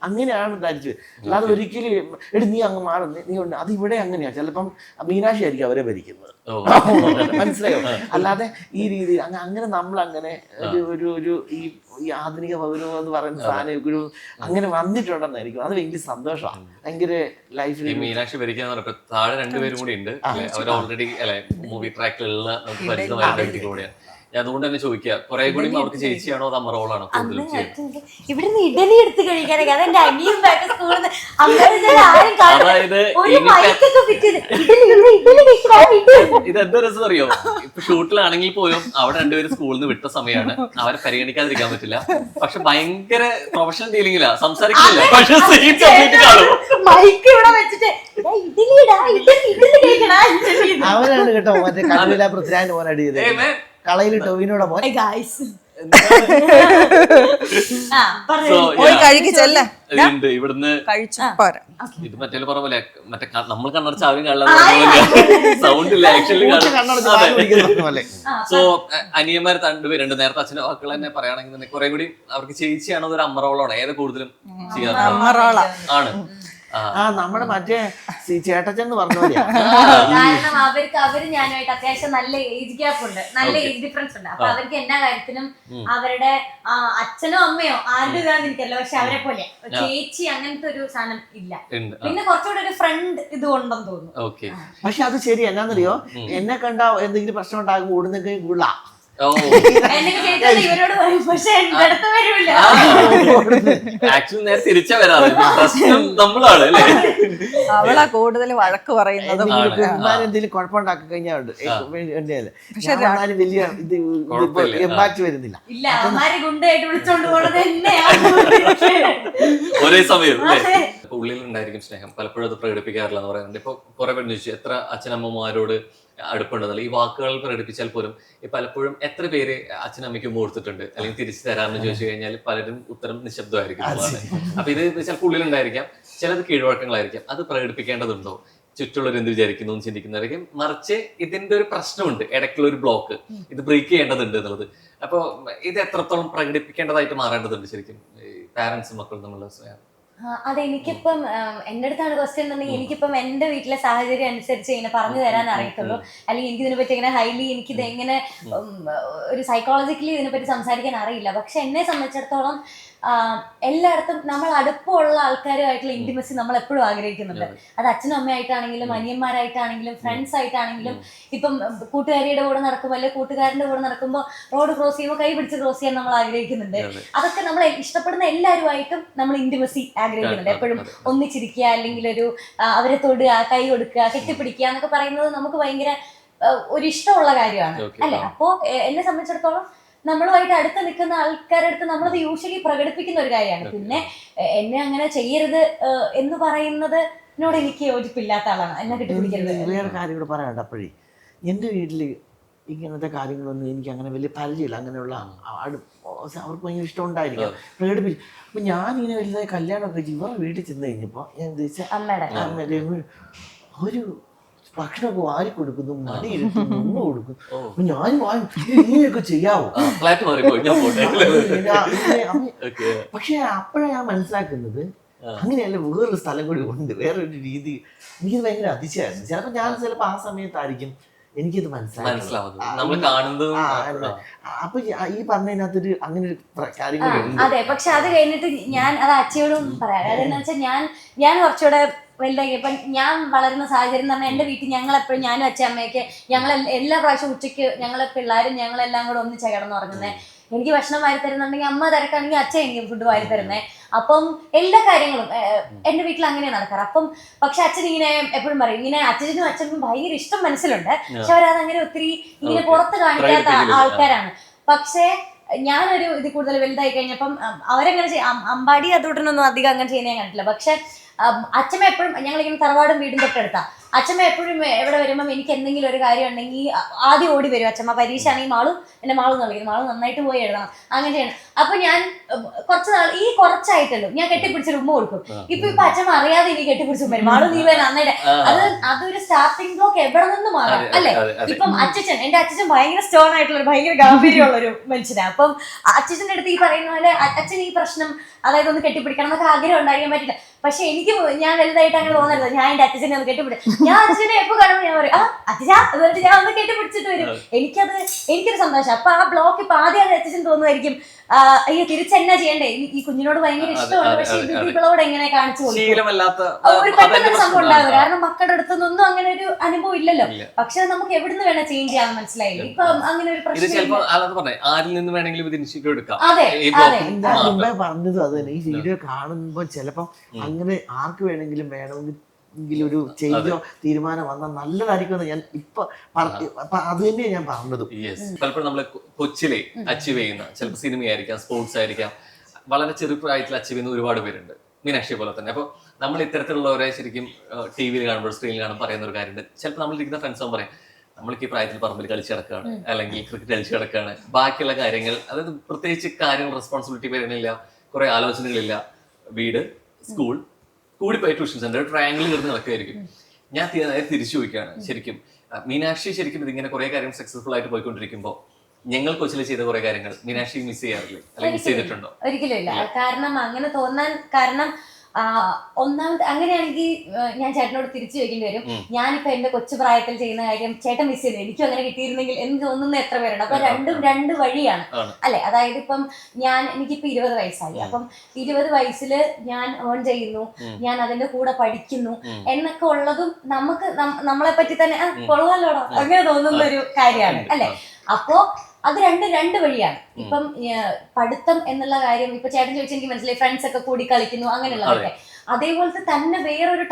S1: അങ്ങനെയാണ് ധരിച്ചത്. അല്ലാതെ ഒരിക്കലും നീ അങ്ങ് മാറും, നീ ഉണ്ട്, അത് ഇവിടെ അങ്ങനെയാ. ചിലപ്പം മീനാക്ഷി ആയിരിക്കും അവരെ ഭരിക്കുന്നത്, മനസ്സിലായോ? അല്ലാതെ ഈ രീതിയിൽ അങ്ങനെ നമ്മളങ്ങനെ ഒരു ഈ ആധുനിക പൗരവം എന്ന് പറയുന്ന സാധനം ഒരു അങ്ങനെ വന്നിട്ടുണ്ടെന്നായിരിക്കും. അത് ഭയങ്കര സന്തോഷമാണ്. ഭയങ്കര ലൈഫിൽ
S3: മീനാക്ഷി ഭരിക്കുന്ന താഴെ രണ്ടുപേരും കൂടി ഉണ്ട്. അവർ ഓൾറെഡി അല്ലെ മൂവി ട്രാക്കിലുള്ള നമുക്ക് പരിചിതമായ വ്യക്തി കൂടിയാണ്. ഞാൻ അതുകൊണ്ട് തന്നെ ചോദിക്കുക, കുറെ കൂടി അവർക്ക് ചേച്ചിയാണോ അത് അമ്മറോളാണോ കൂടുതലും?
S2: ഇവിടുന്ന് ഇഡലി എടുത്ത് കഴിക്കാനൊക്കെ അതെന്റെ അനിയും സ്കൂളിൽ
S3: ഇതെന്താ രസം അറിയോ? ഇപ്പൊ ഷൂട്ടിലാണെങ്കിൽ പോലും അവിടെ രണ്ടുപേരും സ്കൂളിൽ നിന്ന് വിട്ട സമയമാണ്, അവരെ പരിഗണിക്കാതിരിക്കാൻ പറ്റില്ല. പക്ഷെ ഭയങ്കര പ്രൊഫഷണൽ ഡീലിംഗിലാ, സംസാരിക്കുന്നില്ല. പക്ഷെ
S1: അവരാണ് കേട്ടോ മറ്റേ കല്ലില പൃഥ്വിരാജിന്റെ മോൻ അടി ചെയ്തത്, കളയിൽ ടോവിനോടെ മോൻ.
S3: ഇവിടുന്ന് ഇത് മറ്റേ പറഞ്ഞ പോലെ മറ്റേ നമ്മൾ കണ്ണടച്ച അവരും കള്ള സൗണ്ട് ഇല്ല ആക്ച്വലി. സോ അനിയന്മാർ രണ്ടുപേരുണ്ട്. നേരത്തെ അച്ഛൻ്റെ വാക്കുകൾ തന്നെ പറയുകയാണെങ്കിൽ തന്നെ കുറെ കൂടി അവർക്ക് ചേച്ചിയാണോ ഒരു അമ്മറോളാണോ ഏത് കൂടുതലും ചെയ്യാറ് ആണ്?
S1: നമ്മുടെ മറ്റേ ചേട്ടച്ചൻ എന്ന് പറഞ്ഞ പോലെ.
S2: കാരണം അവര് ഞാനുമായിട്ട് അത്യാവശ്യം നല്ല ഏജ് ഗ്യാപ്പ് ഉണ്ട്, നല്ല ഏജ് ഡിഫറൻസ് ഉണ്ട്. അപ്പൊ അവർക്ക് എല്ലാ കാര്യത്തിനും അവരുടെ അച്ഛനോ അമ്മയോ ആരുടെ ഇതാന്ന് എനിക്കല്ല, പക്ഷെ അവരെ പോലെ ചേച്ചി അങ്ങനത്തെ ഒരു സാധനം ഇല്ല. പിന്നെ കുറച്ചുകൂടെ ഒരു ഫ്രണ്ട് ഇത് ഉണ്ടെന്ന് തോന്നുന്നു.
S1: പക്ഷെ അത് ശരി. എന്നാന്നറിയോ, എന്നെ കണ്ട എന്തെങ്കിലും പ്രശ്നം ഉണ്ടാകും ഓടുന്നെങ്കിൽ ഗുള
S2: ഇവരോട് പറയും, പക്ഷെ എന്റെ അടുത്ത് വരില്ല.
S3: ആക്ച്വലി നേരെ തിരിച്ചാ വരാറ്, നമ്മളാണ് അല്ലേ
S5: അവളാ കൂടുതൽ വഴക്ക് പറയുന്നത്.
S1: എന്തെങ്കിലും കുഴപ്പമുണ്ടാക്കി കഴിഞ്ഞാൽ വലിയ ഇത് എംപാക്ട് വരുന്നില്ല.
S2: ഇല്ല, അവന്മാരെ ഗുണ്ടായിട്ട് വിളിച്ചോണ്ട് പോണത്
S3: ഒരേ സമയം അല്ലേ? ഉള്ളിൽ ഉണ്ടായിരിക്കും സ്നേഹം, പലപ്പോഴും അത് പ്രകടിപ്പിക്കാറില്ല എന്ന് പറയുന്നുണ്ട്. ഇപ്പൊ കുറെ പേര് ചോദിച്ചു എത്ര അച്ഛനമ്മമാരോട് അടുപ്പുണ്ടെന്നല്ല. ഈ വാക്കുകൾ പ്രകടിപ്പിച്ചാൽ പോലും പലപ്പോഴും എത്ര പേര് അച്ഛനമ്മയ്ക്കും കൊടുത്തിട്ടുണ്ട് അല്ലെങ്കിൽ തിരിച്ചു തരാമെന്ന് ചോദിച്ചു കഴിഞ്ഞാൽ പലരും ഉത്തരം നിശബ്ദമായിരിക്കും. അപ്പൊ ഇത് ചിലപ്പോൾ ഉള്ളിലുണ്ടായിരിക്കാം, ചിലത് കീഴ്വഴക്കങ്ങളായിരിക്കും. അത് പ്രകടിപ്പിക്കേണ്ടതുണ്ടോ? ചുറ്റുള്ളവർ എന്ത് ചിന്തിക്കുന്നു എന്ന് ചിന്തിക്കുന്നതായിരിക്കും. മറിച്ച് ഇതിന്റെ ഒരു പ്രശ്നമുണ്ട്, ഇടയ്ക്കുള്ള ഒരു ബ്ലോക്ക്, ഇത് ബ്രേക്ക് ചെയ്യേണ്ടതുണ്ട് എന്നുള്ളത്. അപ്പൊ ഇത് എത്രത്തോളം പ്രകടിപ്പിക്കേണ്ടതായിട്ട് മാറേണ്ടതുണ്ട് ശരിക്കും പാരന്റ്സും മക്കളും തമ്മിലുള്ള സ്നേഹം?
S2: അതെനിക്കിപ്പം എൻ്റെ അടുത്താണ് ക്വസ്റ്റ്യൻ എന്നുണ്ടെങ്കിൽ എനിക്കിപ്പം എൻ്റെ വീട്ടിലെ സാഹചര്യം അനുസരിച്ച് ഇങ്ങനെ പറഞ്ഞു തരാൻ അറിയത്തുള്ളൂ. അല്ലെങ്കിൽ എനിക്കിതിനെ പറ്റി ഇങ്ങനെ ഹൈലി എനിക്കിത് എങ്ങനെ ഒരു സൈക്കോളജിക്കലി ഇതിനെപ്പറ്റി സംസാരിക്കാൻ അറിയില്ല. പക്ഷെ എന്നെ സംബന്ധിച്ചിടത്തോളം എല്ലായിടത്തും നമ്മൾ അടുപ്പമുള്ള ആൾക്കാരുമായിട്ടുള്ള ഇന്റിമസി നമ്മൾ എപ്പോഴും ആഗ്രഹിക്കുന്നുണ്ട്. അത് അച്ഛനും അമ്മയായിട്ടാണെങ്കിലും അനിയന്മാരായിട്ടാണെങ്കിലും ഫ്രണ്ട്സ് ആയിട്ടാണെങ്കിലും. ഇപ്പം കൂട്ടുകാരിയുടെ കൂടെ നടക്കുമ്പോൾ അല്ലെങ്കിൽ കൂട്ടുകാരൻ്റെ കൂടെ നടക്കുമ്പോൾ റോഡ് ക്രോസ് ചെയ്യുമ്പോൾ കൈ പിടിച്ച് ക്രോസ് ചെയ്യാൻ നമ്മൾ ആഗ്രഹിക്കുന്നുണ്ട്. അതൊക്കെ നമ്മൾ ഇഷ്ടപ്പെടുന്ന എല്ലാവരുമായിട്ടും നമ്മൾ ഇന്റിമസി ആഗ്രഹിക്കുന്നുണ്ട്. എപ്പോഴും ഒന്നിച്ചിരിക്കുക, അല്ലെങ്കിൽ ഒരു അവരെ തൊടുക, കൈ കൊടുക്കുക, കെട്ടിപ്പിടിക്കുക എന്നൊക്കെ പറയുന്നത് നമുക്ക് ഭയങ്കര ഒരു ഇഷ്ടമുള്ള കാര്യമാണ് അല്ലെ? അപ്പോ എന്നെ സംബന്ധിച്ചിടത്തോളം നമ്മളുമായിട്ട് അടുത്ത് നിൽക്കുന്ന ആൾക്കാരുടെ അടുത്ത് നമ്മളത് യൂഷ്വലി പ്രകടിപ്പിക്കുന്ന ഒരു കാര്യമാണ്. പിന്നെ എന്നെ അങ്ങനെ ചെയ്യരുത് എന്ന് പറയുന്നതിനോട് എനിക്ക് യോജിപ്പില്ലാത്ത ആളാണ്. എന്നെ കെട്ടിപ്പിടിക്കരുത്.
S1: വേറെ കാര്യം കൂടെ പറയാനുണ്ട്. അപ്പോഴേ എൻ്റെ വീട്ടിൽ ഇങ്ങനത്തെ കാര്യങ്ങളൊന്നും എനിക്ക് അങ്ങനെ വലിയ പരിചയമില്ല. അങ്ങനെയുള്ള അവർക്ക് ഭയങ്കര ഇഷ്ടം ഉണ്ടായിരിക്കാം, പ്രകടിപ്പിച്ചു. അപ്പം ഞാനിങ്ങനെ വലുതായി കല്യാണമൊക്കെ കഴിച്ച് ഇവർ വീട്ടിൽ ചെന്ന് കഴിഞ്ഞപ്പോൾ ഞാൻ ഉദ്ദേശിച്ച ഒരു ഭക്ഷണമൊക്കെ വാരി കൊടുക്കുന്നു, മടി ഇരുത്തുന്നു, ഒന്ന് കൊടുക്കും. അപ്പൊ ഞാൻ ഇങ്ങനെയൊക്കെ ചെയ്യാവോ? പക്ഷെ അപ്പോഴാണ് ഞാൻ മനസ്സിലാക്കുന്നത് അങ്ങനെയല്ല, വേറൊരു സ്ഥലം കൂടി ഉണ്ട്, വേറൊരു രീതി. എനിക്കത് ഭയങ്കര അതിശയമായിരുന്നു. ചിലപ്പോൾ ഞാൻ ചിലപ്പോൾ ആ സമയത്തായിരിക്കും എനിക്കിത് മനസ്സിലാവുന്നത്. അപ്പൊ ഈ പറഞ്ഞതിനകത്തൊരു അങ്ങനെ ഒരു കാര്യങ്ങളുണ്ട്.
S2: അതെ, പക്ഷെ അത് കഴിഞ്ഞിട്ട് ഞാൻ അത് അച്ഛയോടും പറയാം. അതെന്ന് വെച്ചാൽ ഞാൻ കുറച്ചുകൂടെ വലുതായി. ഇപ്പം ഞാൻ വളരുന്ന സാഹചര്യം എന്ന് പറഞ്ഞാൽ എൻ്റെ വീട്ടിൽ ഞങ്ങളെപ്പോഴും, ഞാനും അച്ഛൻ അമ്മയൊക്കെ ഞങ്ങൾ എല്ലാ പ്രാവശ്യം ഉച്ചയ്ക്ക് ഞങ്ങളെ പിള്ളേരും ഞങ്ങളെല്ലാം കൂടെ ഒന്നിച്ചാ കിടന്നുറങ്ങുന്നത്. എനിക്ക് ഭക്ഷണം വാരി തരുന്നുണ്ടെങ്കിൽ അമ്മ തിരക്കാണെങ്കിൽ അച്ഛൻ എനിക്ക് ഫുഡ് വാരി തരുന്നേ. അപ്പം എല്ലാ കാര്യങ്ങളും എൻ്റെ വീട്ടിൽ അങ്ങനെയാണ് നടക്കാറ്. അപ്പം പക്ഷെ അച്ഛൻ ഇങ്ങനെ എപ്പോഴും പറയും, ഇങ്ങനെ അച്ഛനും അച്ഛനും ഭയങ്കര ഇഷ്ടം മനസ്സിലുണ്ട്, പക്ഷെ അവരതങ്ങനെ ഒത്തിരി ഇങ്ങനെ പുറത്ത് കാണിക്കാത്ത ആൾക്കാരാണ്. പക്ഷേ ഞാനൊരു ഇത് കൂടുതൽ വലുതായി കഴിഞ്ഞപ്പം അവരങ്ങനെ അമ്പാടി അതുകൊണ്ടൊന്നും അധികം അങ്ങനെ ചെയ്യാൻ കണ്ടിട്ടില്ല. പക്ഷെ അച്ഛമ്മ എപ്പോഴും, ഞങ്ങളിങ്ങനെ തറവാടും വീടും തൊട്ടടുത്താ, അച്ഛമ്മ എപ്പോഴും എവിടെ വരുമ്പം എനിക്ക് എന്തെങ്കിലും ഒരു കാര്യം ഉണ്ടെങ്കിൽ ആദ്യം ഓടി വരും അച്ഛമ്മ. പരീക്ഷ ആണെങ്കിൽ മാളും എന്നെ മാളും കളിക്കും, മാളും നന്നായിട്ട് പോയി എഴുതണം, അങ്ങനെ ചെയ്യണം. അപ്പൊ ഞാൻ കുറച്ചായിട്ടുള്ളൂ ഞാൻ കെട്ടിപ്പിടിച്ചൊരു ഉമ്മ കൊടുക്കും. ഇപ്പൊ അച്ഛമ്മ അറിയാതെ ഇനി കെട്ടിപ്പിടിച്ചു വരും, മാളും നീ വരും നന്നായിട്ട്. അതൊരു സ്റ്റാർട്ടിംഗ് ബ്ലോക്ക് എവിടെ നിന്നും മാറാം അല്ലെ. ഇപ്പം എന്റെ അച്ഛൻ ഭയങ്കര സ്റ്റോൺ ആയിട്ടുള്ള ഭയങ്കര ഗാംഭീര്യമുള്ള ഒരു മനുഷ്യനാണ്. അപ്പം അച്ഛൻ്റെ അടുത്ത് ഈ പറയുന്ന പോലെ അച്ഛൻ ഈ പ്രശ്നം, അതായത് ഒന്ന് കെട്ടിപ്പിടിക്കണം എന്നൊക്കെ ആഗ്രഹം ഉണ്ടായിരിക്കാൻ പറ്റില്ല. പക്ഷെ എനിക്ക് ഞാൻ വലുതായിട്ട് അങ്ങനെ തോന്നരുത്, ഞാൻ എന്റെ അച്ഛനെ ഒന്ന് കെട്ടിപ്പിടിക്കും. ഞാൻ അച്ഛനെ എപ്പോ കാണുമ്പോൾ ഞാൻ പറയും അച്ഛാ, അതുകൊണ്ട് ഞാൻ ഒന്ന് കെട്ടിപ്പിടിച്ചിട്ട് വരും. എനിക്കൊരു സന്തോഷം. അപ്പൊ ആ ബ്ലോക്ക് ഇപ്പൊ ആദ്യം അച്ഛൻ തോന്നുമായിരിക്കും, അയ്യോ തിരിച്ചെന്നാ ചെയ്യണ്ടേ, ഈ കുഞ്ഞിനോട് ഭയങ്കര ഇഷ്ടമാണ്, പക്ഷെ കുട്ടികളോട് എങ്ങനെ കാണിച്ചു കൊടുക്കും ഒരു പെട്ടെന്നൊരു സംഭവം ഉണ്ടാകുന്നത്. കാരണം മക്കളുടെ അടുത്തൊന്നും അങ്ങനെ ഒരു അനുഭവം ഇല്ലല്ലോ. പക്ഷെ നമുക്ക് എവിടുന്ന് വേണം ചേഞ്ച് ചെയ്യാൻ മനസ്സിലായില്ല. ഇപ്പൊ അങ്ങനെ ഒരു പ്രശ്നം
S3: ആരിൽ നിന്ന് വേണമെങ്കിലും
S2: അതെ
S1: പറഞ്ഞത് അത് തന്നെ. ഈ വീഡിയോ കാണുമ്പോ ചിലപ്പോ അങ്ങനെ ആർക്ക് വേണമെങ്കിലും ഒരു ചേഞ്ചോ തീരുമാനം വന്നാൽ നല്ലതായിരിക്കും ഞാൻ ഇപ്പൊ അത് തന്നെയാണ് ഞാൻ പറഞ്ഞത്.
S3: പലപ്പോഴും നമ്മള് കൊച്ചിലെ അച്ചീവ് ചെയ്യുന്ന ചിലപ്പോൾ സിനിമയായിരിക്കാം, സ്പോർട്സ് ആയിരിക്കാം, വളരെ ചെറുപ്രായത്തിൽ അച്ചീവ് ചെയ്യുന്ന ഒരുപാട് പേരുണ്ട്, മീനാക്ഷി പോലെ തന്നെ. അപ്പോൾ നമ്മൾ ഇത്തരത്തിലുള്ളവരെ ശരിക്കും ടി വിയിൽ കാണുമ്പോൾ, സ്ക്രീനിൽ കാണുമ്പോൾ പറയുന്ന ഒരു കാര്യമുണ്ട്. ചിലപ്പോൾ നമ്മളിരിക്കുന്ന ഫ്രണ്ട്സ് ആവും പറയും, നമ്മൾക്ക് ഈ പ്രായത്തിൽ പറമ്പിൽ കളിച്ച് കിടക്കുകയാണ്, അല്ലെങ്കിൽ ക്രിക്കറ്റ് കളിച്ച് കിടക്കുകയാണ്, ബാക്കിയുള്ള കാര്യങ്ങൾ, അതായത് പ്രത്യേകിച്ച് കാര്യങ്ങൾ റെസ്പോൺസിബിലിറ്റി വരുന്നില്ല, കുറെ ആലോചനകളില്ല, വീട്, സ്കൂൾ, കൂടിപ്പോയി ട്യൂഷൻ സെന്റർ, ട്രയാങ്കിൾ കിടന്ന് നടക്കുകയായിരിക്കും. ഞാൻ തിരിച്ചു ചോദിക്കുകയാണ്, ശരിക്കും മീനാക്ഷി ശരിക്കും ഇതിങ്ങനെ കുറെ കാര്യം സക്സസ്ഫുൾ ആയിട്ട് പോയിക്കൊണ്ടിരിക്കുമ്പോൾ ഞങ്ങൾ കൊച്ചിയിൽ ചെയ്ത കുറെ കാര്യങ്ങൾ മീനാക്ഷി മിസ് ചെയ്യാറില്ലേ, അല്ലെങ്കിൽ മിസ് ചെയ്തിട്ടുണ്ടോ?
S2: ഒരിക്കലും ഇല്ല. കാരണം അങ്ങനെ തോന്നാൻ കാരണം ഒന്നാമത് അങ്ങനെയാണെങ്കിൽ ഞാൻ ചേട്ടനോട് തിരിച്ചു ചോദിക്കേണ്ടി വരും. ഞാനിപ്പോ എന്റെ കൊച്ചു പ്രായത്തിൽ ചെയ്യുന്ന കാര്യം ചേട്ടൻ മിസ് ചെയ്തു, എനിക്കും അങ്ങനെ കിട്ടിയിരുന്നെങ്കിൽ എന്ന് തോന്നുന്ന എത്ര പേരുണ്ട്. അപ്പൊ രണ്ട് വഴിയാണ് അല്ലെ. അതായത് ഇപ്പം എനിക്കിപ്പോ 20 വയസ്സായി. അപ്പം 20 വയസ്സിൽ ഞാൻ ഏൺ ചെയ്യുന്നു, ഞാൻ അതിന്റെ കൂടെ പഠിക്കുന്നു എന്നൊക്കെ ഉള്ളതും നമുക്ക് നമ്മളെ പറ്റി തന്നെ കൊള്ളാലോടോ അങ്ങനെ തോന്നുന്ന ഒരു കാര്യമാണ് അല്ലെ. അപ്പോ അത് രണ്ട് വഴിയാണ്. ഇപ്പം പഠിത്തം എന്നുള്ള കാര്യം ഇപ്പൊ ചേട്ടൻ ചോദിച്ചാൽ എനിക്ക് മനസ്സിലായി, ഫ്രണ്ട്സ് ഒക്കെ കൂടി കളിക്കുന്നു അങ്ങനെയുള്ളതൊക്കെ. അതേപോലത്തെ തന്നെ വേറൊരു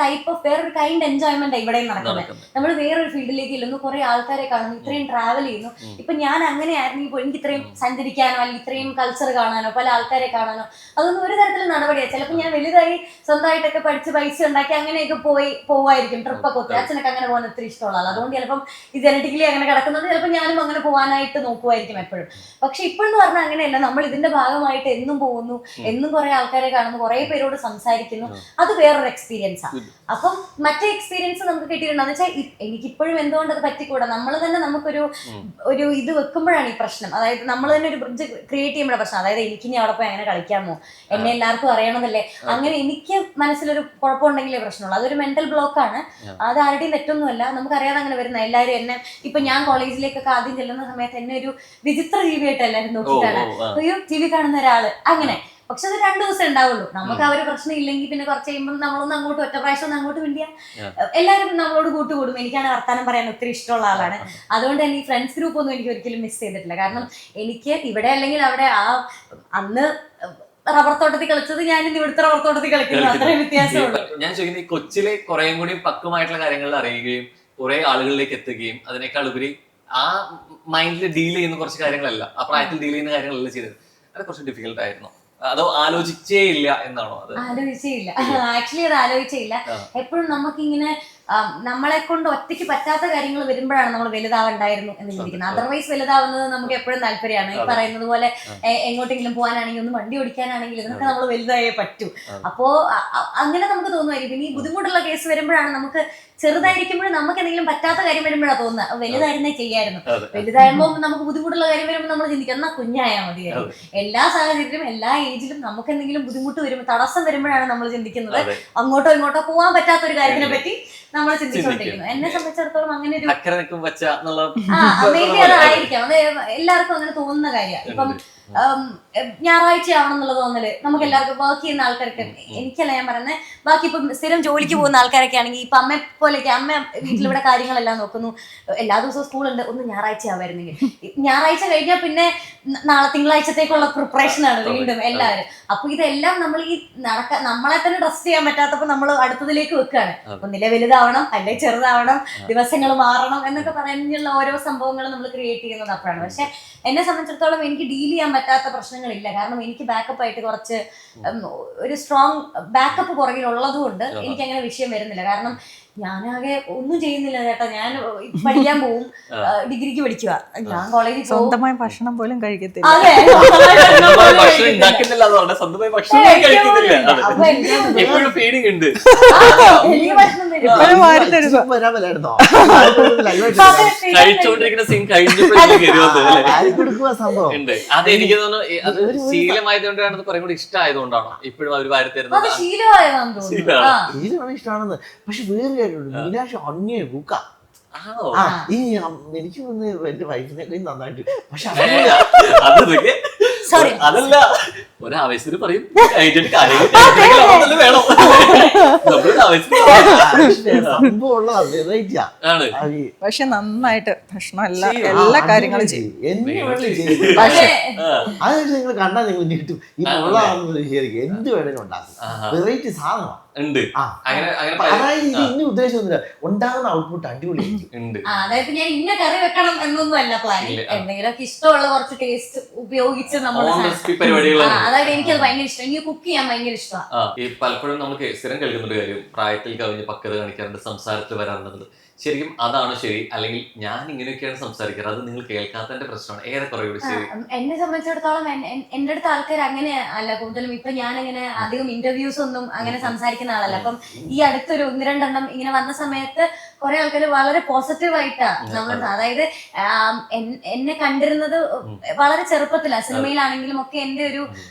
S2: കൈൻഡ് എൻജോയ്മെന്റ് ഇവിടെ നടക്കുന്നത്. നമ്മൾ വേറൊരു ഫീൽഡിലേക്ക് ഇല്ലുന്നു, കുറെ ആൾക്കാരെ കാണുന്നു, ഇത്രയും ട്രാവൽ ചെയ്യുന്നു. ഇപ്പൊ ഞാൻ അങ്ങനെ ആയിരുന്നെങ്കിൽ എനിക്ക് ഇത്രയും സഞ്ചരിക്കാനോ അല്ലെങ്കിൽ ഇത്രയും കൾച്ചർ കാണാനോ പല ആൾക്കാരെ കാണാനോ അതൊന്നും ഒരു തരത്തിലുള്ള നടപടിയാണ്. ചിലപ്പോൾ ഞാൻ വലുതായി സ്വന്തമായിട്ടൊക്കെ പഠിച്ച് പൈസ ഉണ്ടാക്കി അങ്ങനെയൊക്കെ പോവായിരിക്കും, ട്രിപ്പൊക്കെ ഒത്തിരി. അച്ഛനൊക്കെ അങ്ങനെ പോകാൻ ഒത്തിരി ഇഷ്ടമുള്ള, അതുകൊണ്ട് ചിലപ്പം ഈ ജനറ്റിക്കലി അങ്ങനെ കിടക്കുന്നത് ചിലപ്പോൾ ഞാനും അങ്ങനെ പോകാനായിട്ട് നോക്കുമായിരിക്കും എപ്പോഴും. പക്ഷെ ഇപ്പോഴെന്ന് പറഞ്ഞാൽ അങ്ങനെയല്ല, നമ്മൾ ഇതിന്റെ ഭാഗമായിട്ട് എന്നും പോകുന്നു, എന്നും കുറെ ആൾക്കാരെ കാണുന്നു, കുറെ പേരോട് സംസാരിക്കുന്നു. അത് വേറൊരു എക്സ്പീരിയൻസ് ആണ്. അപ്പം മറ്റേ എക്സ്പീരിയൻസ് നമുക്ക് കിട്ടിയിട്ടുണ്ടെന്ന് വെച്ചാൽ എനിക്കിപ്പോഴും എന്തുകൊണ്ട് അത് പറ്റിക്കൂടാ. നമ്മൾ തന്നെ നമുക്കൊരു ഇത് വെക്കുമ്പോഴാണ് ഈ പ്രശ്നം. അതായത് നമ്മൾ തന്നെ ഒരു ബ്രിഡ്ജ് ക്രിയേറ്റ് ചെയ്യുമ്പോഴാണ് പ്രശ്നം. അതായത് എനിക്കിനി അവിടെ പോയി അങ്ങനെ കളിക്കാമോ, എന്നെ എല്ലാവർക്കും അറിയണമെന്നല്ലേ, അങ്ങനെ എനിക്ക് മനസ്സിലൊരു കുഴപ്പമുണ്ടെങ്കിലേ പ്രശ്നമുള്ളൂ. അതൊരു മെന്റൽ ബ്ലോക്കാണ്. അത് ആരുടെയും തെറ്റൊന്നുമല്ല, നമുക്കറിയാതെ അങ്ങനെ വരുന്ന എല്ലാവരും എന്നെ ഇപ്പൊ ഞാൻ കോളേജിലേക്കൊക്കെ ആദ്യം ചെല്ലുന്ന സമയത്ത് എന്നെ ഒരു വിചിത്ര ജീവിയായിട്ട് എല്ലാവരും നോക്കിയിട്ടാണ്, അയ്യോ ടി വി കാണുന്ന ഒരാള് അങ്ങനെ. പക്ഷെ അത് 2 ദിവസം ഉണ്ടാവുള്ളൂ. നമുക്ക് ആ ഒരു പ്രശ്നം ഇല്ലെങ്കിൽ പിന്നെ കുറച്ച് കഴിയുമ്പോൾ നമ്മളൊന്ന് അങ്ങോട്ട് ഒറ്റ പ്രാവശ്യം ഒന്ന് അങ്ങോട്ട് വേണ്ടിയാ എല്ലാവരും നമ്മളോട് കൂട്ടുകൂടും. എനിക്കാണ് വർത്താനം പറയാൻ ഒത്തിരി ഇഷ്ടമുള്ള ആളാണ്. അതുകൊണ്ട് തന്നെ ഈ ഫ്രണ്ട്സ് ഗ്രൂപ്പ് ഒന്നും എനിക്ക് ഒരിക്കലും മിസ് ചെയ്തിട്ടില്ല. കാരണം എനിക്ക് ഇവിടെ അല്ലെങ്കിൽ അവിടെ അന്ന് റബ്ബർ തോട്ടത്തിൽ കളിച്ചത് ഞാൻ ഇവിടുത്തെ റബ്ബർ തോട്ടത്തിൽ കളിക്കുന്നു, അത്രയും വ്യത്യാസമുള്ളൂ.
S3: ഞാൻ ചോദിക്കുന്നത്, ഈ കൊച്ചിലെ കുറേയും കൂടി പക്വമായിട്ടുള്ള കാര്യങ്ങൾ അറിയുകയും കുറെ ആളുകളിലേക്ക് എത്തുകയും അതിനേക്കാൾ ഉപരി ആ മൈൻഡിൽ ഡീൽ ചെയ്യുന്ന കുറച്ച് കാര്യങ്ങളല്ല, ആ പ്രായത്തിൽ ഡീൽ ചെയ്യുന്ന കാര്യങ്ങളല്ല ചെയ്തത്, അത് കുറച്ച് ഡിഫിക്കൽട്ട് ആയിരുന്നു. അതോ ആലോചിച്ചേ ഇല്ല എന്നാണോ? അത്
S2: ആലോചിച്ചേ ഇല്ല, ആക്ച്വലി അത് ആലോചിച്ചേ ഇല്ല. എപ്പോഴും നമുക്കിങ്ങനെ നമ്മളെ കൊണ്ട് ഒറ്റയ്ക്ക് പറ്റാത്ത കാര്യങ്ങൾ വരുമ്പോഴാണ് നമ്മൾ വലുതാവണ്ടായിരുന്നു എന്ന് ചിന്തിക്കുന്നത്. അതർവൈസ് വലുതാവുന്നത് നമുക്ക് എപ്പോഴും താല്പര്യമാണ്. ഈ പറയുന്നത് പോലെ എങ്ങോട്ടെങ്കിലും പോകാനാണെങ്കിൽ ഒന്ന് വണ്ടി ഓടിക്കാനാണെങ്കിൽ ഇതിനൊക്കെ നമ്മൾ വലുതായേ പറ്റൂ. അപ്പോ അങ്ങനെ നമുക്ക് തോന്നുമായിരിക്കും. പിന്നെ ഈ ബുദ്ധിമുട്ടുള്ള കേസ് വരുമ്പോഴാണ് നമുക്ക് ചെറുതായിരിക്കുമ്പോഴും നമുക്ക് എന്തെങ്കിലും പറ്റാത്ത കാര്യം വരുമ്പോഴാണ് തോന്നുന്നത് വലുതായിരുന്നേ ചെയ്യായിരുന്നു. വലുതാകുമ്പോൾ നമുക്ക് ബുദ്ധിമുട്ടുള്ള കാര്യം വരുമ്പോൾ നമ്മൾ ചിന്തിക്കും എന്നാ കുഞ്ഞായാൽ മതിയായിരുന്നു. എല്ലാ സാഹചര്യത്തിലും എല്ലാ ഏജിലും നമുക്ക് എന്തെങ്കിലും ബുദ്ധിമുട്ട് വരുമ്പോൾ തടസ്സം വരുമ്പോഴാണ് നമ്മൾ ചിന്തിക്കുന്നത് അങ്ങോട്ടോ ഇങ്ങോട്ടോ പോകാൻ പറ്റാത്ത ഒരു കാര്യത്തിനെ പറ്റി നമ്മൾ ചിന്തിച്ചുകൊണ്ടിരിക്കുന്നു. എന്നെ സംബന്ധിച്ചിടത്തോളം അങ്ങനെ ഒരു മേബി അതായിരിക്കാം. അത് എല്ലാവർക്കും അങ്ങനെ തോന്നുന്ന കാര്യമാണ്. ഇപ്പം ഞായറാഴ്ച ആവണമെന്നുള്ള തോന്നല് നമുക്ക് എല്ലാവർക്കും വർക്ക് ചെയ്യുന്ന ആൾക്കാർക്ക്, എനിക്കല്ല ഞാൻ പറയുന്നത്, ബാക്കി ഇപ്പം സ്ഥിരം ജോലിക്ക് പോകുന്ന ആൾക്കാരൊക്കെ ആണെങ്കിൽ ഇപ്പൊ അമ്മ പോലെയൊക്കെ അമ്മ വീട്ടിലിവിടെ കാര്യങ്ങളെല്ലാം നോക്കുന്നു, എല്ലാ ദിവസവും സ്കൂളുണ്ട്, ഒന്ന് ഞായറാഴ്ച ആവായിരുന്നെങ്കിൽ. ഞായറാഴ്ച കഴിഞ്ഞാൽ പിന്നെ നാളെ തിങ്കളാഴ്ചത്തേക്കുള്ള പ്രിപ്പറേഷൻ ആണ് വീണ്ടും എല്ലാവരും. അപ്പൊ ഇതെല്ലാം നമ്മൾ ഈ നമ്മളെ തന്നെ ട്രസ്റ്റ് ചെയ്യാൻ പറ്റാത്തപ്പോ നമ്മൾ അടുത്തതിലേക്ക് വെക്കുകയാണ്. ഒന്നിലെ വലുതാവണം, അല്ലെ ചെറുതാവണം, ദിവസങ്ങൾ മാറണം എന്നൊക്കെ പറഞ്ഞുള്ള ഓരോ സംഭവങ്ങളും നമ്മൾ ക്രിയേറ്റ് ചെയ്യുന്നത് അപ്പോഴാണ്. പക്ഷെ എന്നെ സംബന്ധിച്ചിടത്തോളം എനിക്ക് ഡീൽ ചെയ്യാൻ പറ്റാത്ത പ്രശ്നങ്ങളില്ല. കാരണം എനിക്ക് ബാക്കപ്പ് ആയിട്ട് കുറച്ച് ഒരു സ്ട്രോങ് ബാക്കപ്പ് പുറകിലുള്ളത് കൊണ്ട് എനിക്ക് അങ്ങനെ വിഷയം വരുന്നില്ല. കാരണം ഞാനാകെ ഒന്നും ചെയ്യുന്നില്ല ചേട്ടാ. ഞാൻ പഠിക്കാൻ പോവും, ഡിഗ്രിക്ക് പഠിക്കുക, ഞാൻ കോളേജിൽ
S5: സ്വന്തമായി ഭക്ഷണം പോലും കഴിക്കത്തില്ല.
S2: അതെ,
S3: കഴിച്ചോണ്ടിരിക്കുന്ന സീൻ
S1: സംഭവം
S3: അതെനിക്ക് തോന്നുന്നു അത് ശീലമായതുകൊണ്ടാണ് കുറെ കൂടി ഇഷ്ടമായതുകൊണ്ടാണോ ഇപ്പോഴും അവർ വാരി തരുന്നത്?
S1: ഇഷ്ടമാണെന്ന്. പക്ഷെ വേറെ മീനാക്ഷി അന്യ ബുക്ക. ഈ എനിക്ക് എന്റെ വൈഫിനെ നന്നായിട്ട്. പക്ഷെ
S3: അതല്ല, ഒരാവേശത്തിന് പറയും വേണം.
S1: സംഭവം ഉള്ളതാണ് വെറൈറ്റിയാ.
S5: പക്ഷെ നന്നായിട്ട് ഭക്ഷണം എല്ലാ കാര്യങ്ങളും ചെയ്യും.
S1: അതായത് നിങ്ങൾ കണ്ടാൽ നിങ്ങൾ ഞെട്ടും. ഈ ഉള്ളതാണെന്ന് വിചാരിക്കും. എന്ത് വേണേലും ഉണ്ടാക്കും. വെറൈറ്റി സാധനമാണ്. അതായത് ഇത് ഇന്ന ഉദ്ദേശമൊന്നുമില്ല, ഉണ്ടാകുന്ന ഔട്ട്പുട്ട് അടിപൊളിയായിരിക്കും.
S2: അതായത് ഞാൻ ഇന്ന കറി വെക്കണം എന്നൊന്നും അല്ല പ്ലാൻ. എന്തെങ്കിലുമൊക്കെ ഇഷ്ടമുള്ള കുറച്ച് ടേസ്റ്റ് ഉപയോഗിച്ച് നമ്മൾ, അതായത് എനിക്കത് ഭയങ്കര ഇഷ്ടം. എനിക്ക് കുക്ക് ചെയ്യാൻ ഭയങ്കര ഇഷ്ടമാണ്.
S3: ഈ പലപ്പോഴും നമുക്ക് സ്ഥിരം കേൾക്കുന്ന ഒരു കാര്യം, പ്രായത്തിൽ കവിഞ്ഞ് പക്വത കാണിക്കാറുണ്ട്, സംസാരത്തിൽ വരാറുണ്ട്. ശരിക്കും അതാണ് ശരി, അല്ലെങ്കിൽ ഞാൻ ഇങ്ങനെയൊക്കെയാണ് സംസാരിക്കാറ്, അത് നിങ്ങൾ കേൾക്കാത്തതിന്റെ പ്രശ്നമാണ് ഏറെക്കുറെ ശരി?
S2: എന്നെ സംബന്ധിച്ചിടത്തോളം എന്റെ അടുത്ത ആൾക്കാർ അങ്ങനെ അല്ല കൂടുതലും. ഇപ്പൊ ഞാൻ അങ്ങനെ അധികം ഇന്റർവ്യൂസ് ഒന്നും അങ്ങനെ സംസാരിക്കുന്ന ആളല്ല. അപ്പം ഈ അടുത്തൊരു 1-2 ഇങ്ങനെ വന്ന സമയത്ത് കുറെ ആൾക്കാർ വളരെ പോസിറ്റീവായിട്ടാ നമ്മൾ, അതായത് എന്നെ കണ്ടിരുന്നത് വളരെ ചെറുപ്പത്തിലാണ്. സിനിമയിലാണെങ്കിലും ഒക്കെ എന്റെ ഒരു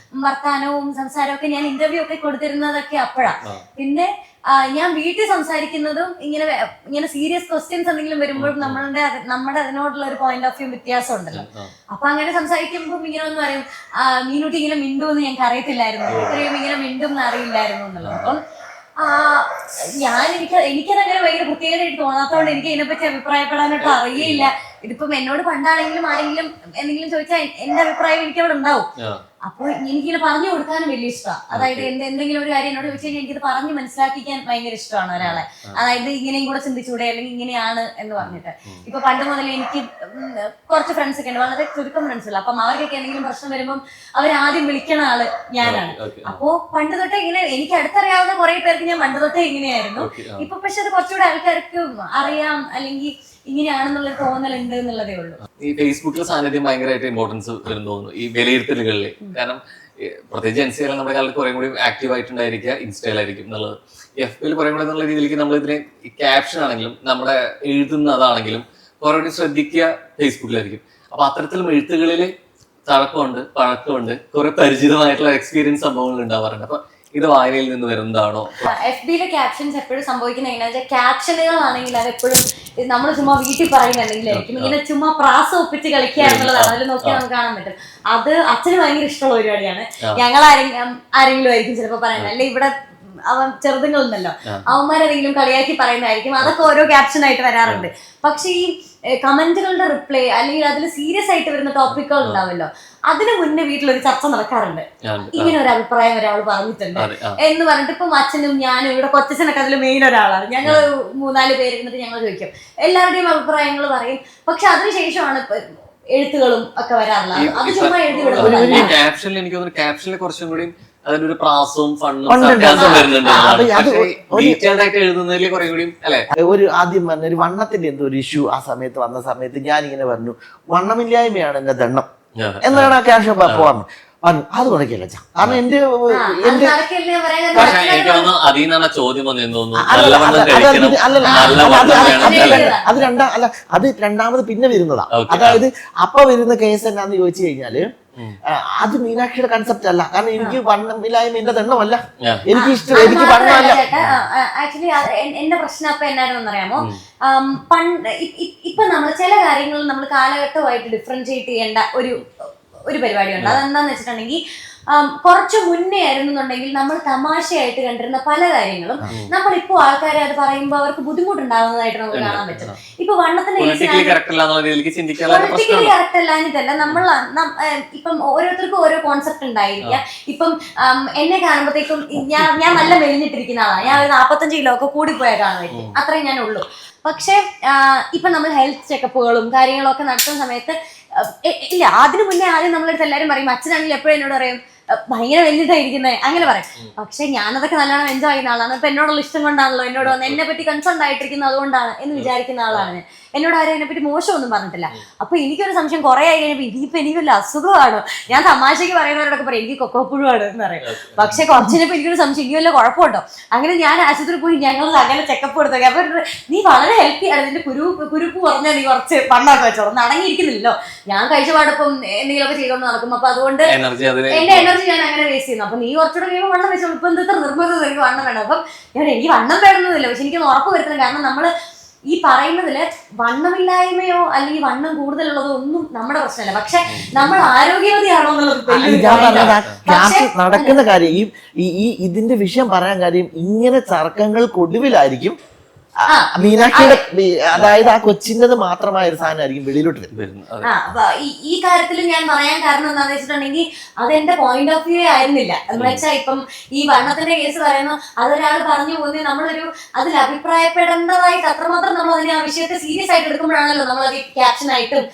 S2: വർത്താനവും സംസാരവും ഒക്കെ ഞാൻ ഇന്റർവ്യൂ ഒക്കെ കൊടുത്തിരുന്നതൊക്കെ അപ്പോഴാ. പിന്നെ ഞാൻ വീട്ടിൽ സംസാരിക്കുന്നതും ഇങ്ങനെ സീരിയസ് ക്വസ്റ്റ്യൻസ് എന്തെങ്കിലും വരുമ്പോഴും നമ്മുടെ അതിനോടുള്ള ഒരു പോയിന്റ് ഓഫ് വ്യൂ വ്യത്യാസം ഉണ്ടല്ലോ. അപ്പൊ അങ്ങനെ സംസാരിക്കുമ്പോൾ ഇങ്ങനെ ഒന്ന് പറയും, മീനൂട്ടി ഇങ്ങനെ മിണ്ടുമെന്ന് ഞങ്ങൾക്ക് അറിയത്തില്ലായിരുന്നു, ഇത്രയും ഇങ്ങനെ മിണ്ടും എന്ന് അറിയില്ലായിരുന്നു എന്നുള്ളത്. അപ്പം എനിക്കതങ്ങനെ ഭയങ്കര പ്രത്യേകതയായിട്ട് തോന്നാത്തതുകൊണ്ട് എനിക്ക് ഇതിനെപ്പറ്റി അഭിപ്രായപ്പെടാനായിട്ട് അറിയില്ല. ഇതിപ്പം എന്നോട് പണ്ടാണെങ്കിലും ആരെങ്കിലും എന്തെങ്കിലും ചോദിച്ചാൽ എന്റെ അഭിപ്രായം എനിക്ക് അവിടെ ഉണ്ടാവും. അപ്പൊ എനിക്കിങ്ങനെ പറഞ്ഞു കൊടുക്കാനും വലിയ ഇഷ്ടമാണ്. അതായത് എന്തെങ്കിലും ഒരു കാര്യം എന്നോട് ചോദിച്ചു കഴിഞ്ഞാൽ എനിക്കത് പറഞ്ഞ് മനസ്സിലാക്കിക്കാൻ ഭയങ്കര ഇഷ്ടമാണ് ഒരാളെ. അതായത് ഇങ്ങനെയും കൂടെ ചിന്തിച്ചൂടെ, അല്ലെങ്കിൽ ഇങ്ങനെയാണ് എന്ന് പറഞ്ഞിട്ട്. ഇപ്പൊ പണ്ട് മുതൽ എനിക്ക് കുറച്ച് ഫ്രണ്ട്സ് ഒക്കെ ഉണ്ട്, വളരെ ചുരുക്കം ഫ്രണ്ട്സ് ഉള്ള. അപ്പം അവർക്കൊക്കെ എന്തെങ്കിലും പ്രശ്നം വരുമ്പം അവരാദ്യം വിളിക്കണ ആള് ഞാനാണ്. അപ്പോ പണ്ട് തൊട്ടേ ഇങ്ങനെ എനിക്ക് അടുത്തറിയാവുന്ന കുറെ പേർക്ക് ഞാൻ പണ്ട് തൊട്ടേ ഇങ്ങനെയായിരുന്നു. ഇപ്പൊ പക്ഷെ അത് കുറച്ചുകൂടെ ആൾക്കാർക്ക് അറിയാം, അല്ലെങ്കിൽ ഇങ്ങനെയാണെന്നുള്ള തോന്നലുണ്ട് എന്നുള്ളതേ ഉള്ളൂ.
S3: ഈ ഫേസ്ബുക്കിലെ സാന്നിധ്യം ഭയങ്കരമായിട്ട് ഇമ്പോർട്ടൻസ് വരും തോന്നുന്നു ഈ വിലയിരുത്തലുകളിൽ. കാരണം പ്രത്യേകിച്ച് എൻസിയിൽ നമ്മുടെ കാലത്ത് കുറെ കൂടി ആക്റ്റീവ് ആയിട്ടുണ്ടായിരിക്കുക ഇൻസ്റ്റയിലായിരിക്കും എന്നുള്ളത്. FBയിൽ കുറെ കൂടെ എന്നുള്ള രീതിയിലേക്ക് നമ്മൾ ഇതിനെ ക്യാപ്ഷൻ ആണെങ്കിലും നമ്മുടെ എഴുതുന്നതാണെങ്കിലും കുറെ കൂടി ശ്രദ്ധിക്കുക ഫേസ്ബുക്കിലായിരിക്കും. അപ്പൊ അത്തരത്തിലും എഴുത്തുകളിൽ തഴക്കമുണ്ട്, പഴക്കമുണ്ട്, കുറെ പരിചിതമായിട്ടുള്ള എക്സ്പീരിയൻസ് സംഭവങ്ങൾ ഉണ്ടാവാറുണ്ട്. അപ്പൊ ഇത് വായനയിൽ നിന്ന് വരുന്നതാണോ?
S2: FBയിലെ ക്യാപ്ഷൻസ് എപ്പോഴും സംഭവിക്കുന്ന എങ്ങനെയാ, ക്യാപ്ഷനുകളാണെങ്കിൽ അതെപ്പോഴും നമ്മൾ ചുമ്മാ വീട്ടിൽ പറയുന്നുണ്ടെങ്കിലായിരിക്കും ഇങ്ങനെ ചുമ്മാ പ്രാസം ഒപ്പിച്ച് കളിക്കുക എന്നുള്ളതാണ്. അതിൽ നോക്കിയാൽ നമുക്ക് കാണാൻ പറ്റും. അത് അച്ഛന് ഭയങ്കര ഇഷ്ടമുള്ള പരിപാടിയാണ്. ഞങ്ങൾ ആരെങ്കിലും ആയിരിക്കും ചിലപ്പോൾ പറയുന്നത്, അല്ലെ ഇവിടെ അവൻ ചെറുതുങ്ങളുണ്ടല്ലോ, അവന്മാരെന്തെങ്കിലും കളിയാക്കി പറയുന്നതായിരിക്കും. അതൊക്കെ ഓരോ ക്യാപ്ഷൻ ആയിട്ട് വരാറുണ്ട്. പക്ഷെ ഈ കമന്റുകളുടെ റിപ്ലൈ അല്ലെങ്കിൽ അതിൽ സീരിയസ് ആയിട്ട് വരുന്ന ടോപ്പിക്കുകൾ ഉണ്ടാവല്ലോ, അതിന് മുന്നേ വീട്ടിലൊരു ചർച്ച നടക്കാറുണ്ട്. ഇങ്ങനെ ഒരു അഭിപ്രായം ഒരാൾ പറഞ്ഞിട്ടുണ്ട് എന്ന് പറഞ്ഞിട്ട്, ഇപ്പം അച്ഛനും ഞാനും ഇവിടെ കൊച്ചച്ഛനൊക്കെ അതിൽ മെയിൻ ഒരാളാണ്. ഞങ്ങൾ 3-4 പേര് ഇരുന്നിട്ട് ഞങ്ങൾ ചോദിക്കും, എല്ലാവരുടെയും അഭിപ്രായങ്ങൾ പറയും. പക്ഷെ അതിനുശേഷമാണ് എഴുത്തുകളും ഒക്കെ വരാറുള്ളത്. അത് ചുമ്മാ എഴുതി വിടുന്നത്.
S3: ക്യാപ്ഷനിൽ എനിക്ക് തോന്നുന്നു ക്യാപ്ഷനിൽ കുറച്ചും കൂടി അതിനൊരു പ്രാസവും ഫണ്ണും
S1: ഉണ്ട്, ഉണ്ട്.
S3: സർക്കാസും വരുന്നുണ്ട്
S1: അത്
S3: ഡീറ്റെയിൽഡ് ആയിട്ട് എഴുതുന്നതിൽ കുറെ കൂടി അല്ലെ.
S1: ഒരു ആദ്യം പറഞ്ഞ ഒരു വണ്ണത്തിന്റെ എന്തോ ഒരു ഇഷ്യൂ ആ സമയത്ത് വന്ന സമയത്ത് ഞാൻ ഇങ്ങനെ പറഞ്ഞു, വണ്ണമില്ലായ്മയാണ് എന്റെ ദണ്ണം എന്നാണ് ആ ക്യാഷ് പോവാന്ന് പറഞ്ഞു. അത് കുഴക്കില്ല കാരണം എന്റെ
S3: പക്ഷെ എനിക്ക് തോന്നുന്നു അതിൽ നിന്നാണ് ചോദ്യം വന്നതെന്ന് തോന്നുന്നു.
S1: അല്ല,
S3: നല്ലവണ്ണം കഴിക്കണം,
S1: നല്ലവണ്ണം അത് രണ്ടാമത് പിന്നെ വരുന്നതാ.
S3: Okay.
S1: അതായത് അപ്പൊ വരുന്ന കേസ് എന്നാന്ന് ചോദിച്ചു കഴിഞ്ഞാല് അത് മീനാക്ഷിയുടെ കൺസെപ്റ്റ് അല്ല. കാരണം എനിക്ക് വണ്ണമില്ലായ്മ എന്റെ ദണ്ണമല്ല, എനിക്ക് ഇഷ്ടം, എനിക്ക് വണ്ണമല്ല.
S2: ആക്ച്വലി എന്റെ പ്രശ്നം അപ്പൊ എന്നായിരുന്നു അറിയാമോ, പണ്ട് ഇപ്പൊ നമ്മൾ ചില കാര്യങ്ങൾ നമ്മൾ കാലഘട്ടമായിട്ട് ഡിഫറൻഷിയേറ്റ് ചെയ്യേണ്ട ഒരു പരിപാടിയുണ്ട്. അതെന്താന്ന് വെച്ചിട്ടുണ്ടെങ്കിൽ കുറച്ച് മുന്നേ ആയിരുന്നുണ്ടെങ്കിൽ നമ്മൾ തമാശയായിട്ട് കണ്ടിരുന്ന പല കാര്യങ്ങളും നമ്മളിപ്പോ ആൾക്കാരെ അത് പറയുമ്പോൾ അവർക്ക് ബുദ്ധിമുട്ടുണ്ടാകുന്നതായിട്ട് നമുക്ക് കാണാൻ പറ്റും. ഇപ്പൊ വണ്ണത്തിന്റെ
S3: പൊളിറ്റിക്കലി കറക്റ്റ്
S2: കറക്റ്റ് അല്ലാഞ്ഞിട്ടല്ല, നമ്മൾ ഇപ്പം ഓരോരുത്തർക്കും ഓരോ കോൺസെപ്റ്റ് ഉണ്ടായിരിക്കാം. ഇപ്പം എന്നെ കാണുമ്പോഴത്തേക്കും ഞാൻ നല്ല മെലിഞ്ഞിട്ടിരിക്കുന്ന ആളാണ്, ഞാൻ ഒരു 45 കിലോ ഒക്കെ കൂടിപ്പോയാൽ കാണുമായിരിക്കും, അത്രയും ഞാൻ ഉള്ളൂ. പക്ഷെ ഇപ്പൊ നമ്മൾ ഹെൽത്ത് ചെക്കപ്പുകളും കാര്യങ്ങളും ഒക്കെ നടത്തുന്ന സമയത്ത് ഇല്ല, അതിനു മുന്നേ ആദ്യം നമ്മളടുത്ത് എല്ലാവരും പറയും, അച്ഛനാണെങ്കിൽ എപ്പോഴും എന്നോട് പറയും ഭയങ്കര വലിയതായിരിക്കുന്നത് അങ്ങനെ പറയും. പക്ഷെ ഞാനതൊക്കെ നല്ലോണം എൻജോയ് ചെയ്യുന്ന ആളാണ്. ഇപ്പൊ എന്നോടുള്ള ഇഷ്ടം കൊണ്ടാണല്ലോ എന്നോട് വന്ന് എന്നെ പറ്റി കൺസേൺ ആയിട്ടിരിക്കുന്നത് അതുകൊണ്ടാണ് എന്ന് വിചാരിക്കുന്ന ആളാണ് ഞാൻ. എന്നോട് ആരും അതിനെ പറ്റി മോശമൊന്നും പറഞ്ഞിട്ടില്ല. അപ്പൊ എനിക്കൊരു സംശയം കുറെ ആയി കഴിഞ്ഞപ്പോൾ ഇതിപ്പോ എനിക്കൊരു അസുഖമാണോ, ഞാൻ തമാശക്ക് പറയുന്നവരോടൊക്കെ പറയും എനിക്ക് കൊക്കോപ്പുഴുവാണ് എന്ന് പറയും. പക്ഷെ കുറച്ചിനപ്പോ എനിക്കൊരു സംശയം ഇനി വല്ല കുഴപ്പമുണ്ടോ. അങ്ങനെ ഞാൻ ആശുപത്രി പോയി ഞങ്ങൾ അങ്ങനെ ചെക്കപ്പ് കൊടുത്തൊക്കെ. അപ്പൊ നീ വളരെ ഹെൽത്തിയാണ്, നിന്റെ കുരുപ്പ് പറഞ്ഞാൽ നീ കുറച്ച് പണ്ടൊക്കെ വെച്ചോ, ഒന്ന് അടങ്ങിയിരിക്കുന്നില്ലല്ലോ. ഞാൻ കഴിച്ച പാടപ്പം എന്തെങ്കിലുമൊക്കെ ചെയ്തോണ്ട് നടക്കും. അപ്പൊ അതുകൊണ്ട് എന്റെ എനർജി ഞാൻ അങ്ങനെ വേസ്റ്റ് ചെയ്യുന്നു. അപ്പൊ നീ കുറച്ചുകൂടെ കഴിയുമ്പോൾ വണ്ണം വെച്ചോളൂ. ഇപ്പൊ എന്താ നിർബന്ധം എനിക്ക് വണ്ണം വേണം. അപ്പം എനിക്ക് വണ്ണം വേണമെന്നില്ല, പക്ഷെ എനിക്കൊന്ന് ഉറപ്പ് വരുത്തണം. കാരണം നമ്മള് ഈ പറയുന്നതില് വണ്ണമില്ലായ്മയോ അല്ലെങ്കിൽ വണ്ണം കൂടുതലുള്ളതോ ഒന്നും നമ്മുടെ പ്രശ്നമല്ല. പക്ഷെ നമ്മൾ ആരോഗ്യവതിയാണോ എന്നുള്ളത്
S1: നടക്കുന്ന കാര്യം ഈ ഇതിന്റെ വിഷയം പറയാൻ കാര്യം ഇങ്ങനെ തർക്കങ്ങൾക്കൊടുവിലായിരിക്കും മീനാക്ഷിയുടെ, അതായത് ആ കൊച്ചിൻ്റെത് മാത്രമായ ഒരു സാധനമായിരിക്കും വെളിയിലോട്ട് വരുന്നത്.
S2: ഈ കാര്യത്തിൽ ഞാൻ പറയാൻ കാരണം എന്താണെന്ന് വെച്ചിട്ടുണ്ടെങ്കിൽ അതെന്റെ പോയിന്റ് ഓഫ് വ്യൂ ആയിരുന്നില്ല. എന്ന് വെച്ചാൽ ഇപ്പം ഈ വണ്ണത്തിന്റെ കേസ് പറയുന്നു, അതൊരാൾ പറഞ്ഞു പോകുന്നത് നമ്മളൊരു അതിൽ അഭിപ്രായപ്പെടേണ്ടതായിട്ട് അത്രമാത്രം നമ്മൾ അതിനെ ആ വിഷയത്തെ സീരിയസ് ആയിട്ട് എടുക്കുമ്പോഴാണല്ലോ നമ്മൾ അത് ക്യാപ്ഷൻ ആയിട്ടും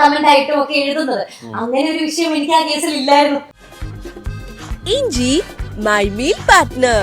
S2: കമന്റ് ആയിട്ടും ഒക്കെ എഴുതുന്നത്. അങ്ങനെ ഒരു വിഷയം എനിക്ക് ആ കേസിൽ ഇല്ലായിരുന്നു.
S4: ഇഞ്ചി മൈ മീൽ പാർട്ട്ണർ.